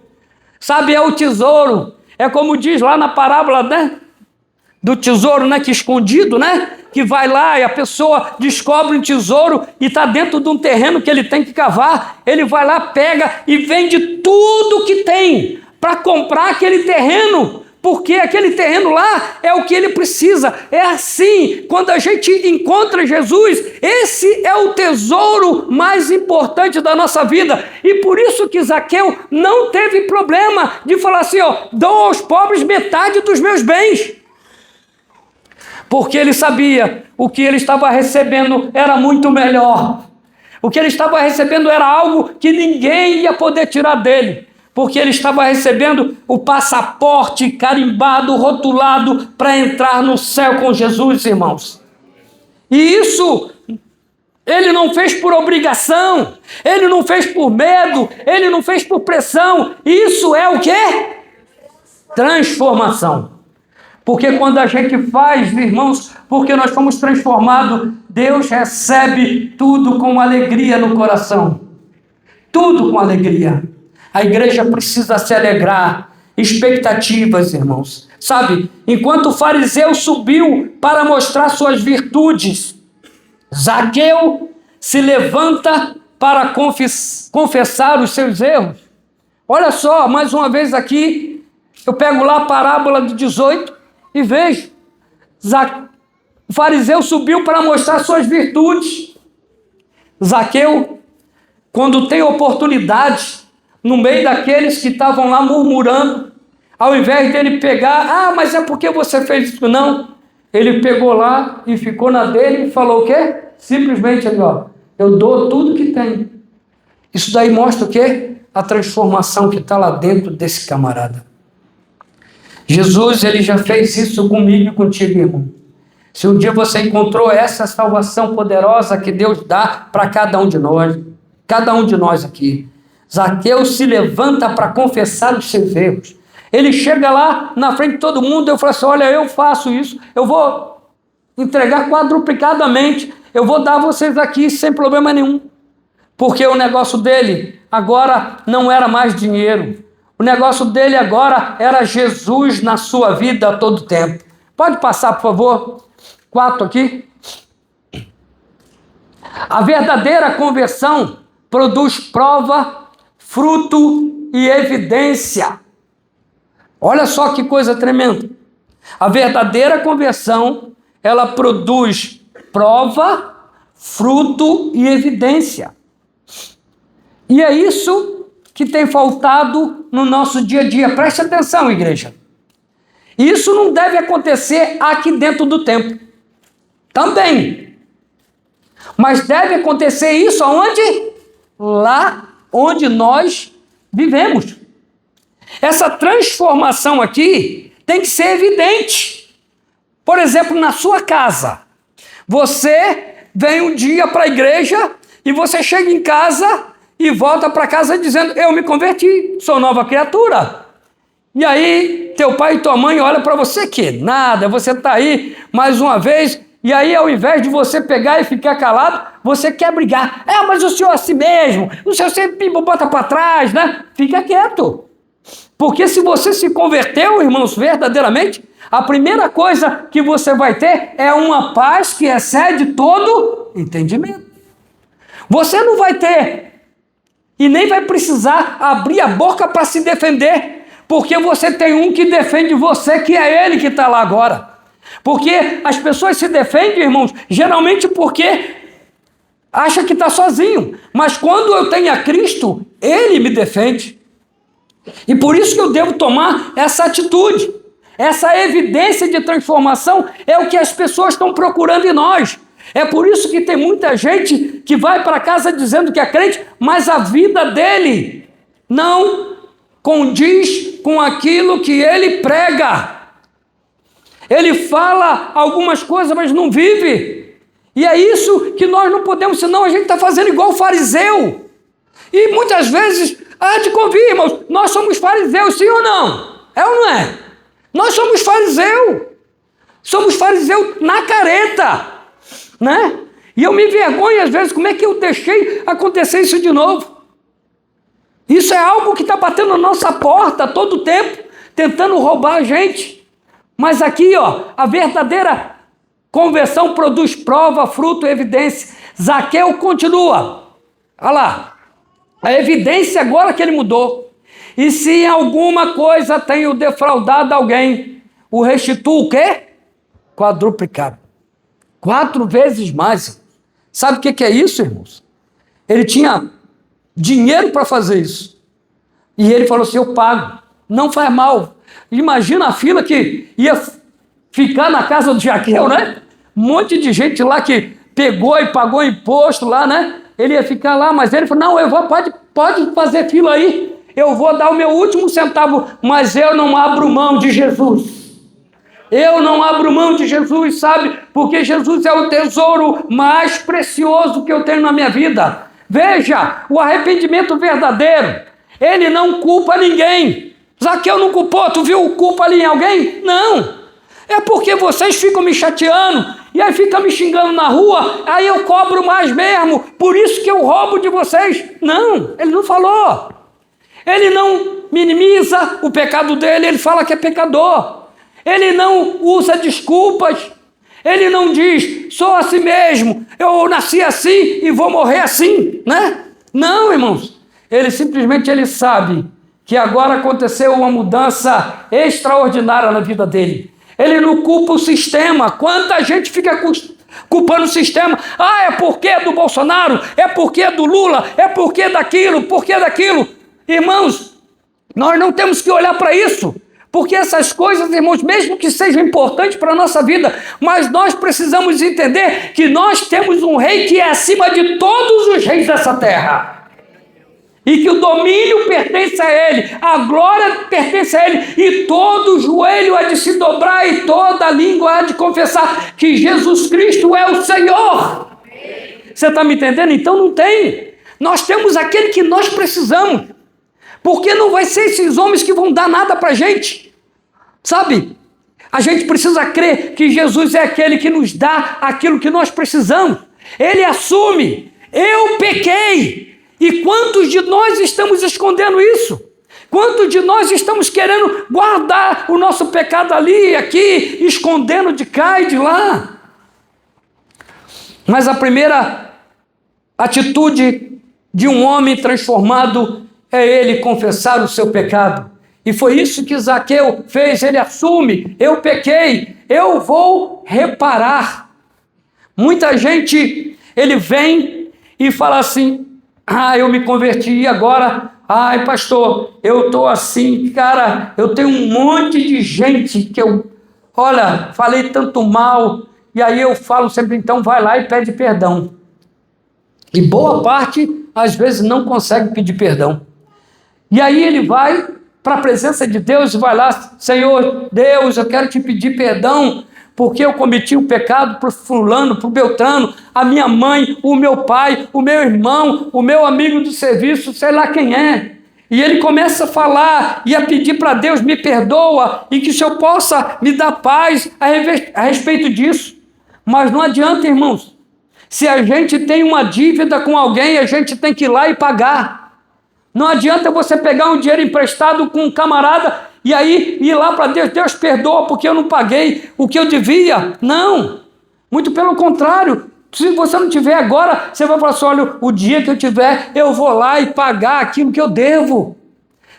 S1: Sabe, é o tesouro. É como diz lá na parábola, né? Do tesouro, né? Que escondido, né? Que vai lá e a pessoa descobre um tesouro e está dentro de um terreno que ele tem que cavar. Ele vai lá, pega e vende tudo que tem para comprar aquele terreno. porque aquele terreno lá é o que ele precisa. É assim, quando a gente encontra Jesus, esse é o tesouro mais importante da nossa vida. E por isso que Zaqueu não teve problema de falar assim, dou aos pobres metade dos meus bens. Porque ele sabia o que ele estava recebendo era muito melhor. O que ele estava recebendo era algo que ninguém ia poder tirar dele. Porque ele estava recebendo o passaporte carimbado, rotulado, para entrar no céu com Jesus, irmãos. E isso ele não fez por obrigação, ele não fez por medo, ele não fez por pressão. Isso é o quê? Transformação. Porque quando a gente faz, irmãos, porque nós fomos transformados, Deus recebe tudo com alegria no coração. Tudo com alegria. A igreja precisa se alegrar. Expectativas, irmãos. Sabe, enquanto o fariseu subiu para mostrar suas virtudes, Zaqueu se levanta para confessar os seus erros. Olha só, mais uma vez aqui, eu pego lá a parábola de 18 e vejo. O fariseu subiu para mostrar suas virtudes. Zaqueu, quando tem oportunidade, no meio daqueles que estavam lá murmurando, ao invés dele pegar, mas é porque você fez isso, não. Ele pegou lá e ficou na dele e falou o quê? Simplesmente ali, eu dou tudo que tenho. Isso daí mostra o quê? A transformação que está lá dentro desse camarada. Jesus, ele já fez isso comigo e contigo, irmão. Se um dia você encontrou essa salvação poderosa que Deus dá para cada um de nós aqui. Zaqueu se levanta para confessar os seus erros. Ele chega lá na frente de todo mundo, eu falo assim, olha, eu faço isso, eu vou entregar quadruplicadamente, eu vou dar a vocês aqui sem problema nenhum. Porque o negócio dele agora não era mais dinheiro. O negócio dele agora era Jesus na sua vida a todo tempo. Pode passar, por favor? 4 aqui. A verdadeira conversão produz prova, fruto e evidência. Olha só que coisa tremenda. A verdadeira conversão, ela produz prova, fruto e evidência. E é isso que tem faltado no nosso dia a dia. Preste atenção, igreja. Isso não deve acontecer aqui dentro do templo. Também. Mas deve acontecer isso aonde? Lá onde nós vivemos. Essa transformação aqui tem que ser evidente. Por exemplo, na sua casa. Você vem um dia para a igreja e você chega em casa e volta para casa dizendo, eu me converti, sou nova criatura. E aí, teu pai e tua mãe olham para você que nada, você está aí mais uma vez, e aí ao invés de você pegar e ficar calado, você quer brigar. Mas o senhor é assim mesmo, o senhor sempre bota para trás, né? Fica quieto. Porque se você se converteu, irmãos, verdadeiramente, a primeira coisa que você vai ter é uma paz que excede todo entendimento. Você não vai ter e nem vai precisar abrir a boca para se defender, porque você tem um que defende você, que é ele que está lá agora. Porque as pessoas se defendem, irmãos, geralmente porque acha que está sozinho. Mas quando eu tenho a Cristo, ele me defende. E por isso que eu devo tomar essa atitude. Essa evidência de transformação é o que as pessoas estão procurando em nós. É por isso que tem muita gente que vai para casa dizendo que é crente, mas a vida dele não condiz com aquilo que ele prega. Ele fala algumas coisas, mas não vive. E é isso que nós não podemos, senão a gente está fazendo igual o fariseu. E muitas vezes, de convir, irmãos, nós somos fariseus, sim ou não? É ou não é? Nós somos fariseus. Somos fariseus na careta, né? E eu me envergonho às vezes, como é que eu deixei acontecer isso de novo? Isso é algo que está batendo na nossa porta todo o tempo, tentando roubar a gente. Mas aqui, a verdadeira conversão produz prova, fruto e evidência. Zaqueu continua. Olha lá. A evidência agora que ele mudou. E se em alguma coisa tenho defraudado alguém, o restituo o quê? Quadruplicado. 4 vezes mais. Sabe o que é isso, irmãos? Ele tinha dinheiro para fazer isso. E ele falou assim, eu pago. Não faz mal. Imagina a fila que ia ficar na casa do Zaqueu, né? Um monte de gente lá que pegou e pagou imposto lá, né? Ele ia ficar lá, mas ele falou, não, eu vou, pode fazer fila aí. Eu vou dar o meu último centavo, mas eu não abro mão de Jesus. Eu não abro mão de Jesus, sabe? Porque Jesus é o tesouro mais precioso que eu tenho na minha vida. Veja, o arrependimento verdadeiro, ele não culpa ninguém. Zaqueu não culpou, tu viu culpa ali em alguém? Não. É porque vocês ficam me chateando, e aí ficam me xingando na rua, aí eu cobro mais mesmo, por isso que eu roubo de vocês. Não, ele não falou. Ele não minimiza o pecado dele, ele fala que é pecador. Ele não usa desculpas. Ele não diz, sou assim mesmo, eu nasci assim e vou morrer assim, né? Não, irmãos. Ele simplesmente sabe que agora aconteceu uma mudança extraordinária na vida dele. Ele não culpa o sistema. Quanta gente fica culpando o sistema. Ah, é porque é do Bolsonaro, é porque é do Lula, é porque é daquilo, porque é daquilo. Irmãos, nós não temos que olhar para isso. Porque essas coisas, irmãos, mesmo que sejam importantes para a nossa vida, mas nós precisamos entender que nós temos um rei que é acima de todos os reis dessa terra. E que o domínio pertence a ele, a glória pertence a ele, e todo joelho há de se dobrar e toda língua há de confessar que Jesus Cristo é o Senhor. Você está me entendendo? Então não tem. Nós temos aquele que nós precisamos. Porque não vai ser esses homens que vão dar nada para a gente. Sabe? A gente precisa crer que Jesus é aquele que nos dá aquilo que nós precisamos. Ele assume, eu pequei. E quantos de nós estamos escondendo isso? Quantos de nós estamos querendo guardar o nosso pecado ali, aqui, escondendo de cá e de lá? Mas a primeira atitude de um homem transformado é ele confessar o seu pecado. E foi isso que Zaqueu fez, ele assume, eu pequei, eu vou reparar. Muita gente, ele vem e fala assim, eu me converti e agora, pastor, eu estou assim, cara, eu tenho um monte de gente que falei tanto mal, e aí eu falo sempre, então vai lá e pede perdão. E boa parte, às vezes, não consegue pedir perdão. E aí ele vai para a presença de Deus e vai lá, Senhor, Deus, eu quero te pedir perdão, porque eu cometi um pecado para o fulano, para o Beltrano, a minha mãe, o meu pai, o meu irmão, o meu amigo do serviço, sei lá quem é. E ele começa a falar e a pedir para Deus, me perdoa, e que o Senhor possa me dar paz a respeito disso. Mas não adianta, irmãos. Se a gente tem uma dívida com alguém, a gente tem que ir lá e pagar. Não adianta você pegar um dinheiro emprestado com um camarada e aí ir lá para Deus, Deus perdoa porque eu não paguei o que eu devia. Não, muito pelo contrário. Se você não tiver agora, você vai falar assim, olha, o dia que eu tiver, eu vou lá e pagar aquilo que eu devo.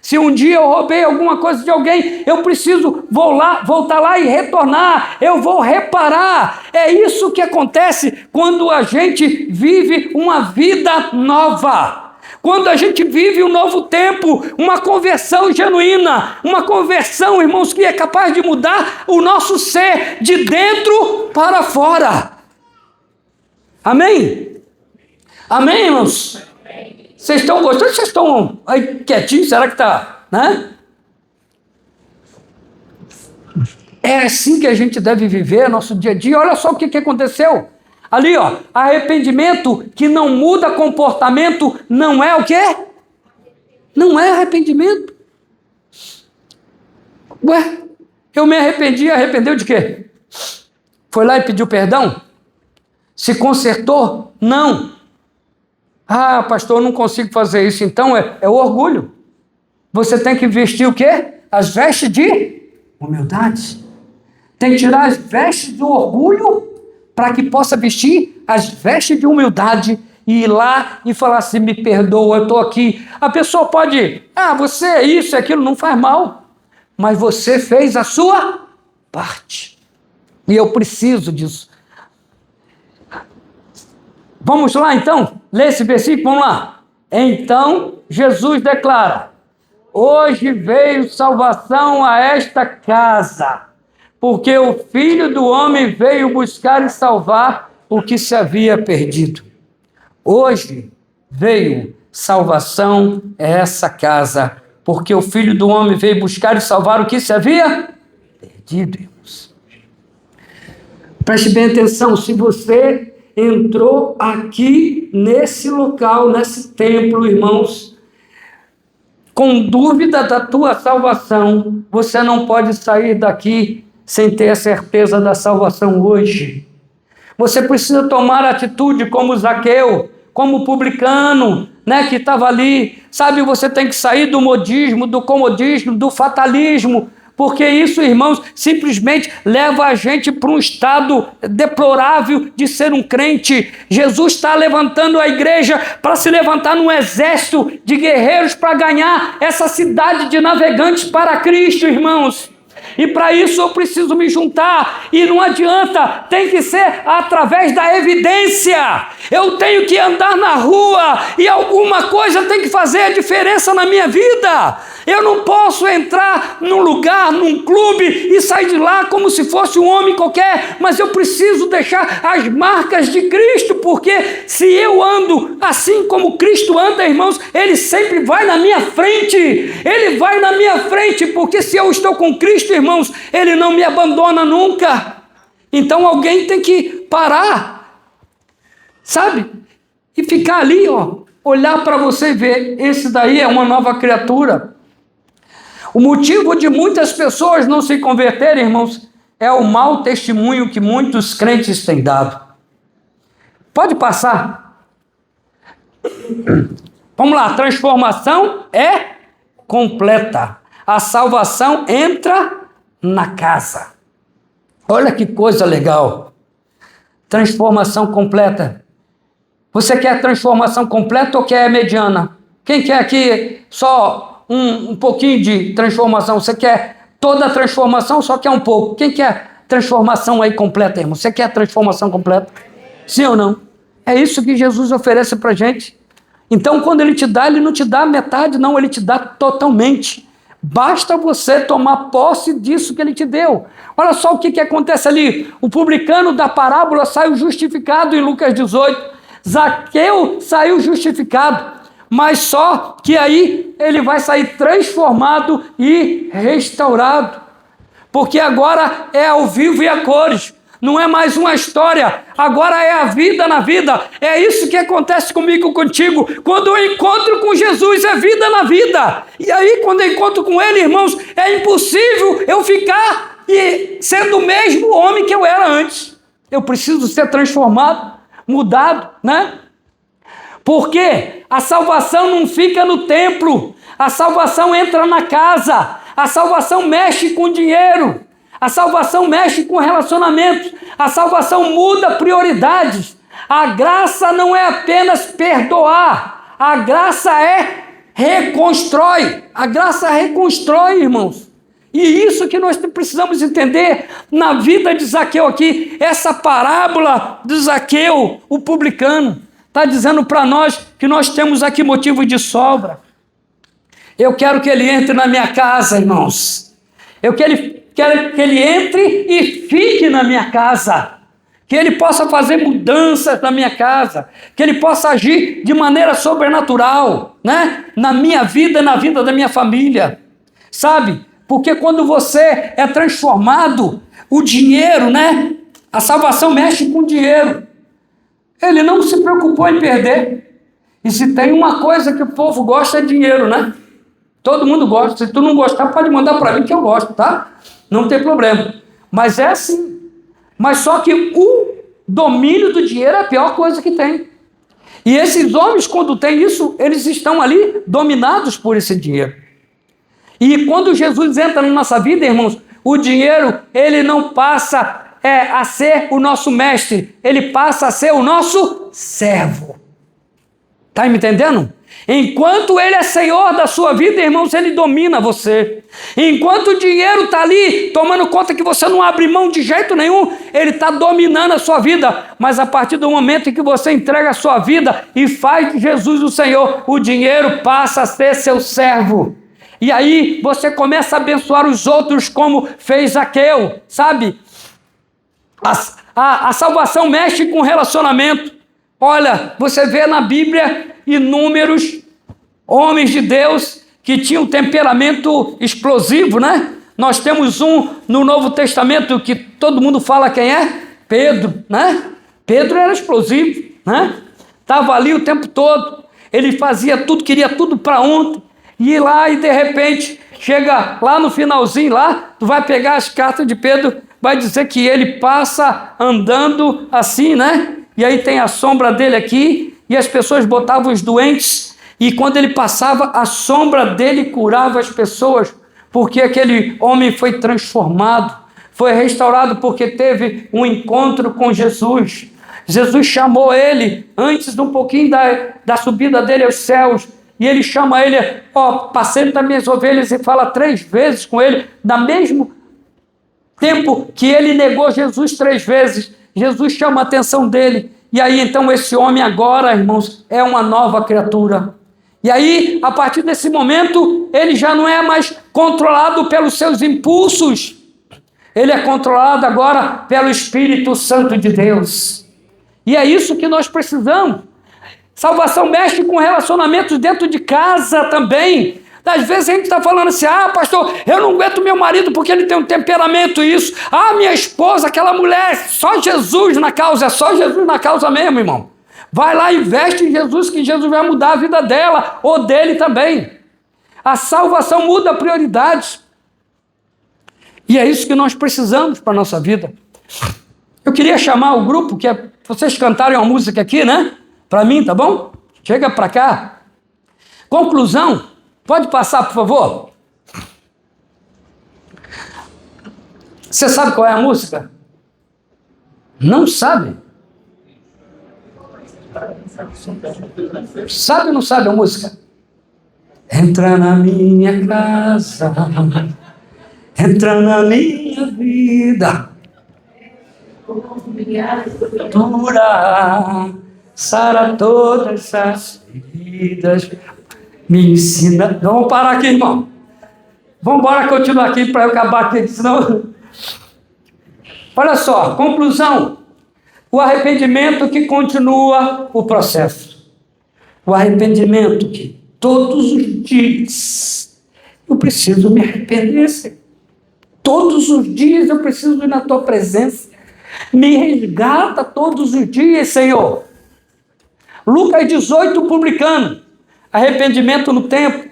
S1: Se um dia eu roubei alguma coisa de alguém, eu preciso voltar lá e retornar, eu vou reparar. É isso que acontece quando a gente vive uma vida nova. Quando a gente vive um novo tempo, uma conversão genuína, uma conversão, irmãos, que é capaz de mudar o nosso ser de dentro para fora. Amém? Amém, irmãos? Vocês estão gostando? Vocês estão aí quietinhos? Será que está, né? É assim que a gente deve viver nosso dia a dia. Olha só o que aconteceu. Ali, arrependimento que não muda comportamento não é o quê? Não é arrependimento. Ué, eu me arrependi, arrependeu de quê? Foi lá e pediu perdão? Se consertou? Não. Pastor, eu não consigo fazer isso. Então é o orgulho. Você tem que vestir o quê? As vestes de humildade. Tem que tirar as vestes do orgulho para que possa vestir as vestes de humildade e ir lá e falar assim, me perdoa, eu estou aqui. A pessoa pode, você é isso, é aquilo, não faz mal. Mas você fez a sua parte. E eu preciso disso. Vamos lá então, lê esse versículo, vamos lá. Então Jesus declara, hoje veio salvação a esta casa, porque o Filho do Homem veio buscar e salvar o que se havia perdido. Hoje veio salvação a essa casa, porque o Filho do Homem veio buscar e salvar o que se havia perdido, irmãos. Preste bem atenção, se você entrou aqui nesse local, nesse templo, irmãos, com dúvida da tua salvação, você não pode sair daqui sem ter a certeza da salvação hoje. Você precisa tomar atitude como Zaqueu, como publicano, que estava ali. Sabe, você tem que sair do modismo, do comodismo, do fatalismo, porque isso, irmãos, simplesmente leva a gente para um estado deplorável de ser um crente. Jesus está levantando a igreja para se levantar num exército de guerreiros para ganhar essa cidade de navegantes para Cristo, irmãos. E para isso eu preciso me juntar, e não adianta, tem que ser através da evidência. Eu tenho que andar na rua e alguma coisa tem que fazer a diferença na minha vida. Eu não posso entrar num lugar, num clube e sair de lá como se fosse um homem qualquer, mas eu preciso deixar as marcas de Cristo, porque se eu ando assim como Cristo anda, irmãos, Ele sempre vai na minha frente. Ele vai na minha frente, porque se eu estou com Cristo, irmãos, Ele não me abandona nunca. Então alguém tem que parar, sabe? E ficar ali, olhar para você e ver, esse daí é uma nova criatura. O motivo de muitas pessoas não se converterem, irmãos, é o mau testemunho que muitos crentes têm dado. Pode passar. Vamos lá, a transformação é completa. A salvação entra na casa. Olha que coisa legal. Transformação completa. Você quer transformação completa ou quer mediana? Quem quer aqui só um pouquinho de transformação? Você quer toda a transformação ou só quer um pouco? Quem quer transformação aí completa, irmão? Você quer a transformação completa? Sim ou não? É isso que Jesus oferece para a gente. Então, quando Ele te dá, Ele não te dá metade, não, Ele te dá totalmente. Basta você tomar posse disso que Ele te deu. Olha só o que acontece ali. O publicano da parábola saiu justificado em Lucas 18. Zaqueu saiu justificado. Mas só que aí ele vai sair transformado e restaurado. Porque agora é ao vivo e a cores. Não é mais uma história, agora é a vida na vida. É isso que acontece comigo e contigo. Quando eu encontro com Jesus, é vida na vida. E aí, quando eu encontro com Ele, irmãos, é impossível eu ficar sendo o mesmo homem que eu era antes. Eu preciso ser transformado, mudado, Porque a salvação não fica no templo, a salvação entra na casa, a salvação mexe com dinheiro, a salvação mexe com relacionamentos, a salvação muda prioridades. A graça não é apenas perdoar, a graça reconstrói. A graça reconstrói, irmãos. E isso que nós precisamos entender na vida de Zaqueu aqui, essa parábola de Zaqueu, o publicano. Está dizendo para nós que nós temos aqui motivo de sobra. Eu quero que ele entre na minha casa, irmãos. Eu quero que ele entre e fique na minha casa. Que ele possa fazer mudanças na minha casa. Que ele possa agir de maneira sobrenatural, na minha vida, na vida da minha família. Sabe? Porque quando você é transformado, o dinheiro, a salvação mexe com o dinheiro. Ele não se preocupou em perder. E se tem uma coisa que o povo gosta é dinheiro, Todo mundo gosta. Se tu não gostar, pode mandar para mim que eu gosto, tá? Não tem problema. Mas é assim. Mas só que o domínio do dinheiro é a pior coisa que tem. E esses homens, quando têm isso, eles estão ali dominados por esse dinheiro. E quando Jesus entra na nossa vida, irmãos, o dinheiro, ele não passa a ser o nosso mestre, ele passa a ser o nosso servo. Está me entendendo? Enquanto ele é senhor da sua vida, irmãos, ele domina você. Enquanto o dinheiro está ali, tomando conta que você não abre mão de jeito nenhum, ele está dominando a sua vida. Mas a partir do momento em que você entrega a sua vida e faz de Jesus o Senhor, o dinheiro passa a ser seu servo. E aí você começa a abençoar os outros como fez Zaqueu, sabe? A salvação mexe com relacionamento. Olha, você vê na Bíblia inúmeros homens de Deus que tinham temperamento explosivo, né? Nós temos um no Novo Testamento que todo mundo fala quem é? Pedro, né? Pedro era explosivo, né? Estava ali o tempo todo, ele fazia tudo, queria tudo para ontem, e lá e de repente, chega lá no finalzinho, lá, tu vai pegar as cartas de Pedro, vai dizer que ele passa andando assim, né? E aí tem a sombra dele aqui, e as pessoas botavam os doentes, e quando ele passava, a sombra dele curava as pessoas, porque aquele homem foi transformado, foi restaurado porque teve um encontro com Jesus. Jesus chamou ele, antes de um pouquinho da subida dele aos céus, e ele chama ele, apacenta minhas ovelhas, e fala 3 vezes com ele, no mesmo tempo que ele negou Jesus 3 vezes, Jesus chama a atenção dele, e aí então esse homem agora, irmãos, é uma nova criatura. E aí, a partir desse momento, ele já não é mais controlado pelos seus impulsos, ele é controlado agora pelo Espírito Santo de Deus. E é isso que nós precisamos. Salvação mexe com relacionamentos dentro de casa também. Às vezes a gente está falando assim, pastor, eu não aguento meu marido porque ele tem um temperamento isso. Minha esposa, aquela mulher, só Jesus na causa, é só Jesus na causa mesmo, irmão. Vai lá e investe em Jesus, que Jesus vai mudar a vida dela, ou dele também. A salvação muda prioridades. E é isso que nós precisamos para a nossa vida. Eu queria chamar o grupo, que vocês cantarem uma música aqui, né? Para mim, tá bom? Chega para cá. Conclusão. Pode passar, por favor? Você sabe qual é a música? Não sabe? Sabe ou não sabe a música? Entra na minha casa, entra na minha vida, dura, sara todas as feridas. Me ensina. Vamos parar aqui, irmão. Vamos embora continuar aqui para eu acabar aqui, senão. Olha só, conclusão. O arrependimento que continua o processo. O arrependimento que todos os dias eu preciso me arrepender, Senhor. Todos os dias eu preciso ir na tua presença. Me resgata todos os dias, Senhor. Lucas 18, publicano. Arrependimento no tempo.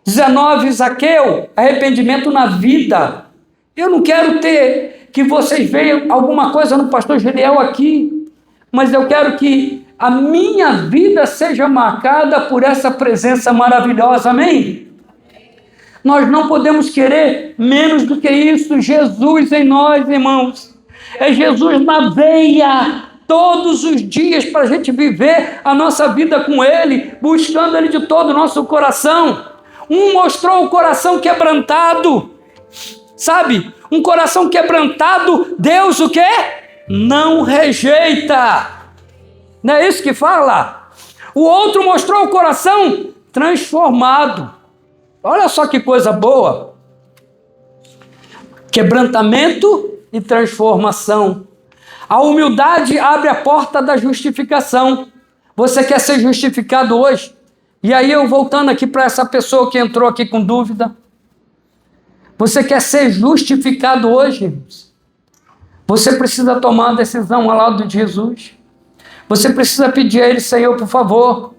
S1: 19, Zaqueu, arrependimento na vida. Eu não quero que vocês vejam alguma coisa no pastor Geniel aqui, mas eu quero que a minha vida seja marcada por essa presença maravilhosa, amém? Nós não podemos querer menos do que isso. Jesus em nós, irmãos. É Jesus na veia, todos os dias, para a gente viver a nossa vida com Ele, buscando Ele de todo o nosso coração. Um mostrou o coração quebrantado, sabe? Um coração quebrantado, Deus o quê? Não rejeita. Não é isso que fala? O outro mostrou o coração transformado. Olha só que coisa boa. Quebrantamento e transformação. A humildade abre a porta da justificação. Você quer ser justificado hoje? E aí eu voltando aqui para essa pessoa que entrou aqui com dúvida. Você quer ser justificado hoje? Você precisa tomar uma decisão ao lado de Jesus. Você precisa pedir a Ele, Senhor, por favor,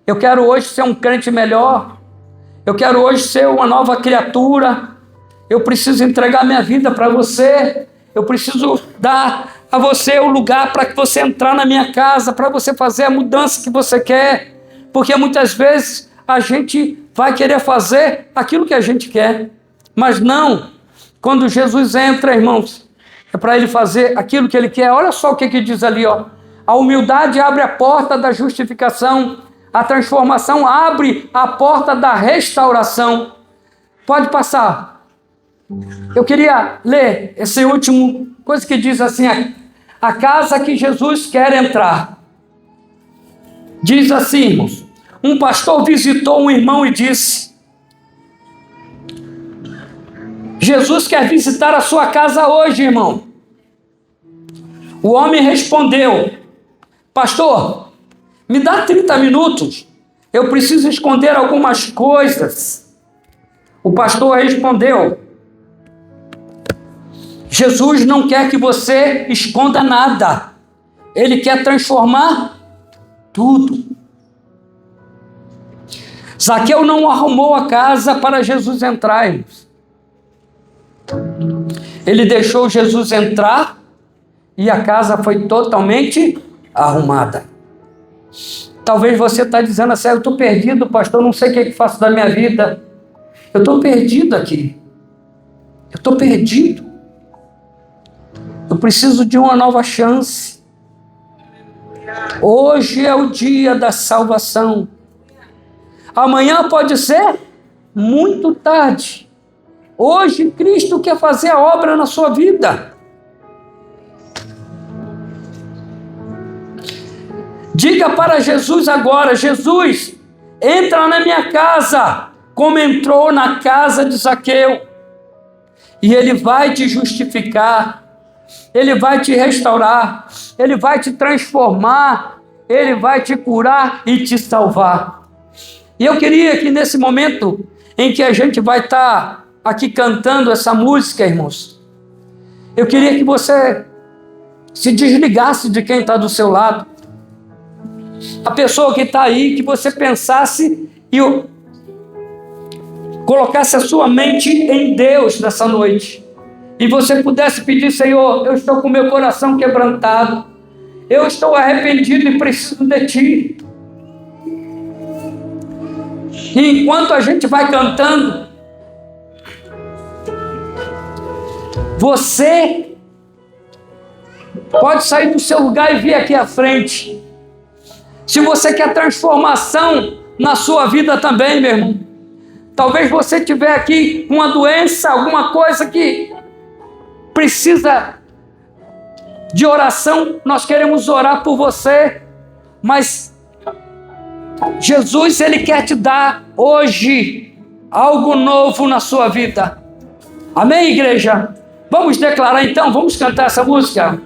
S1: eu quero hoje ser um crente melhor. Eu quero hoje ser uma nova criatura. Eu preciso entregar minha vida para você. Eu preciso dar a você o lugar para que você entrar na minha casa, para você fazer a mudança que você quer. Porque muitas vezes a gente vai querer fazer aquilo que a gente quer. Mas não, quando Jesus entra, irmãos, é para Ele fazer aquilo que Ele quer. Olha só o que diz ali, ó. A humildade abre a porta da justificação. A transformação abre a porta da restauração. Pode passar. Eu queria ler esse último coisa que diz assim: a casa que Jesus quer entrar. Diz assim, irmãos: um pastor visitou um irmão e disse: Jesus quer visitar a sua casa hoje, irmão. O homem respondeu: pastor, me dá 30 minutos, eu preciso esconder algumas coisas. O pastor respondeu: Jesus não quer que você esconda nada, Ele quer transformar tudo. Zaqueu não arrumou a casa para Jesus entrar, irmãos. Ele deixou Jesus entrar e a casa foi totalmente arrumada. Talvez você está dizendo assim: eu estou perdido, pastor, não sei o que faço da minha vida. Eu estou perdido aqui. Eu estou perdido. Eu preciso de uma nova chance. Hoje é o dia da salvação. Amanhã pode ser muito tarde. Hoje Cristo quer fazer a obra na sua vida. Diga para Jesus agora: Jesus, entra na minha casa, como entrou na casa de Zaqueu. E Ele vai te justificar, Ele vai te restaurar, Ele vai te transformar, Ele vai te curar e te salvar. E eu queria que nesse momento em que a gente vai estar aqui cantando essa música, irmãos, eu queria que você se desligasse de quem está do seu lado. A pessoa que está aí, que você pensasse e colocasse a sua mente em Deus nessa noite. E você pudesse pedir: Senhor, eu estou com meu coração quebrantado. Eu estou arrependido e preciso de Ti. E enquanto a gente vai cantando, você pode sair do seu lugar e vir aqui à frente. Se você quer transformação na sua vida também, meu irmão. Talvez você tiver aqui uma doença, alguma coisa que precisa de oração. Nós queremos orar por você. Mas Jesus, Ele quer te dar hoje algo novo na sua vida. Amém, igreja? Vamos declarar então, vamos cantar essa música.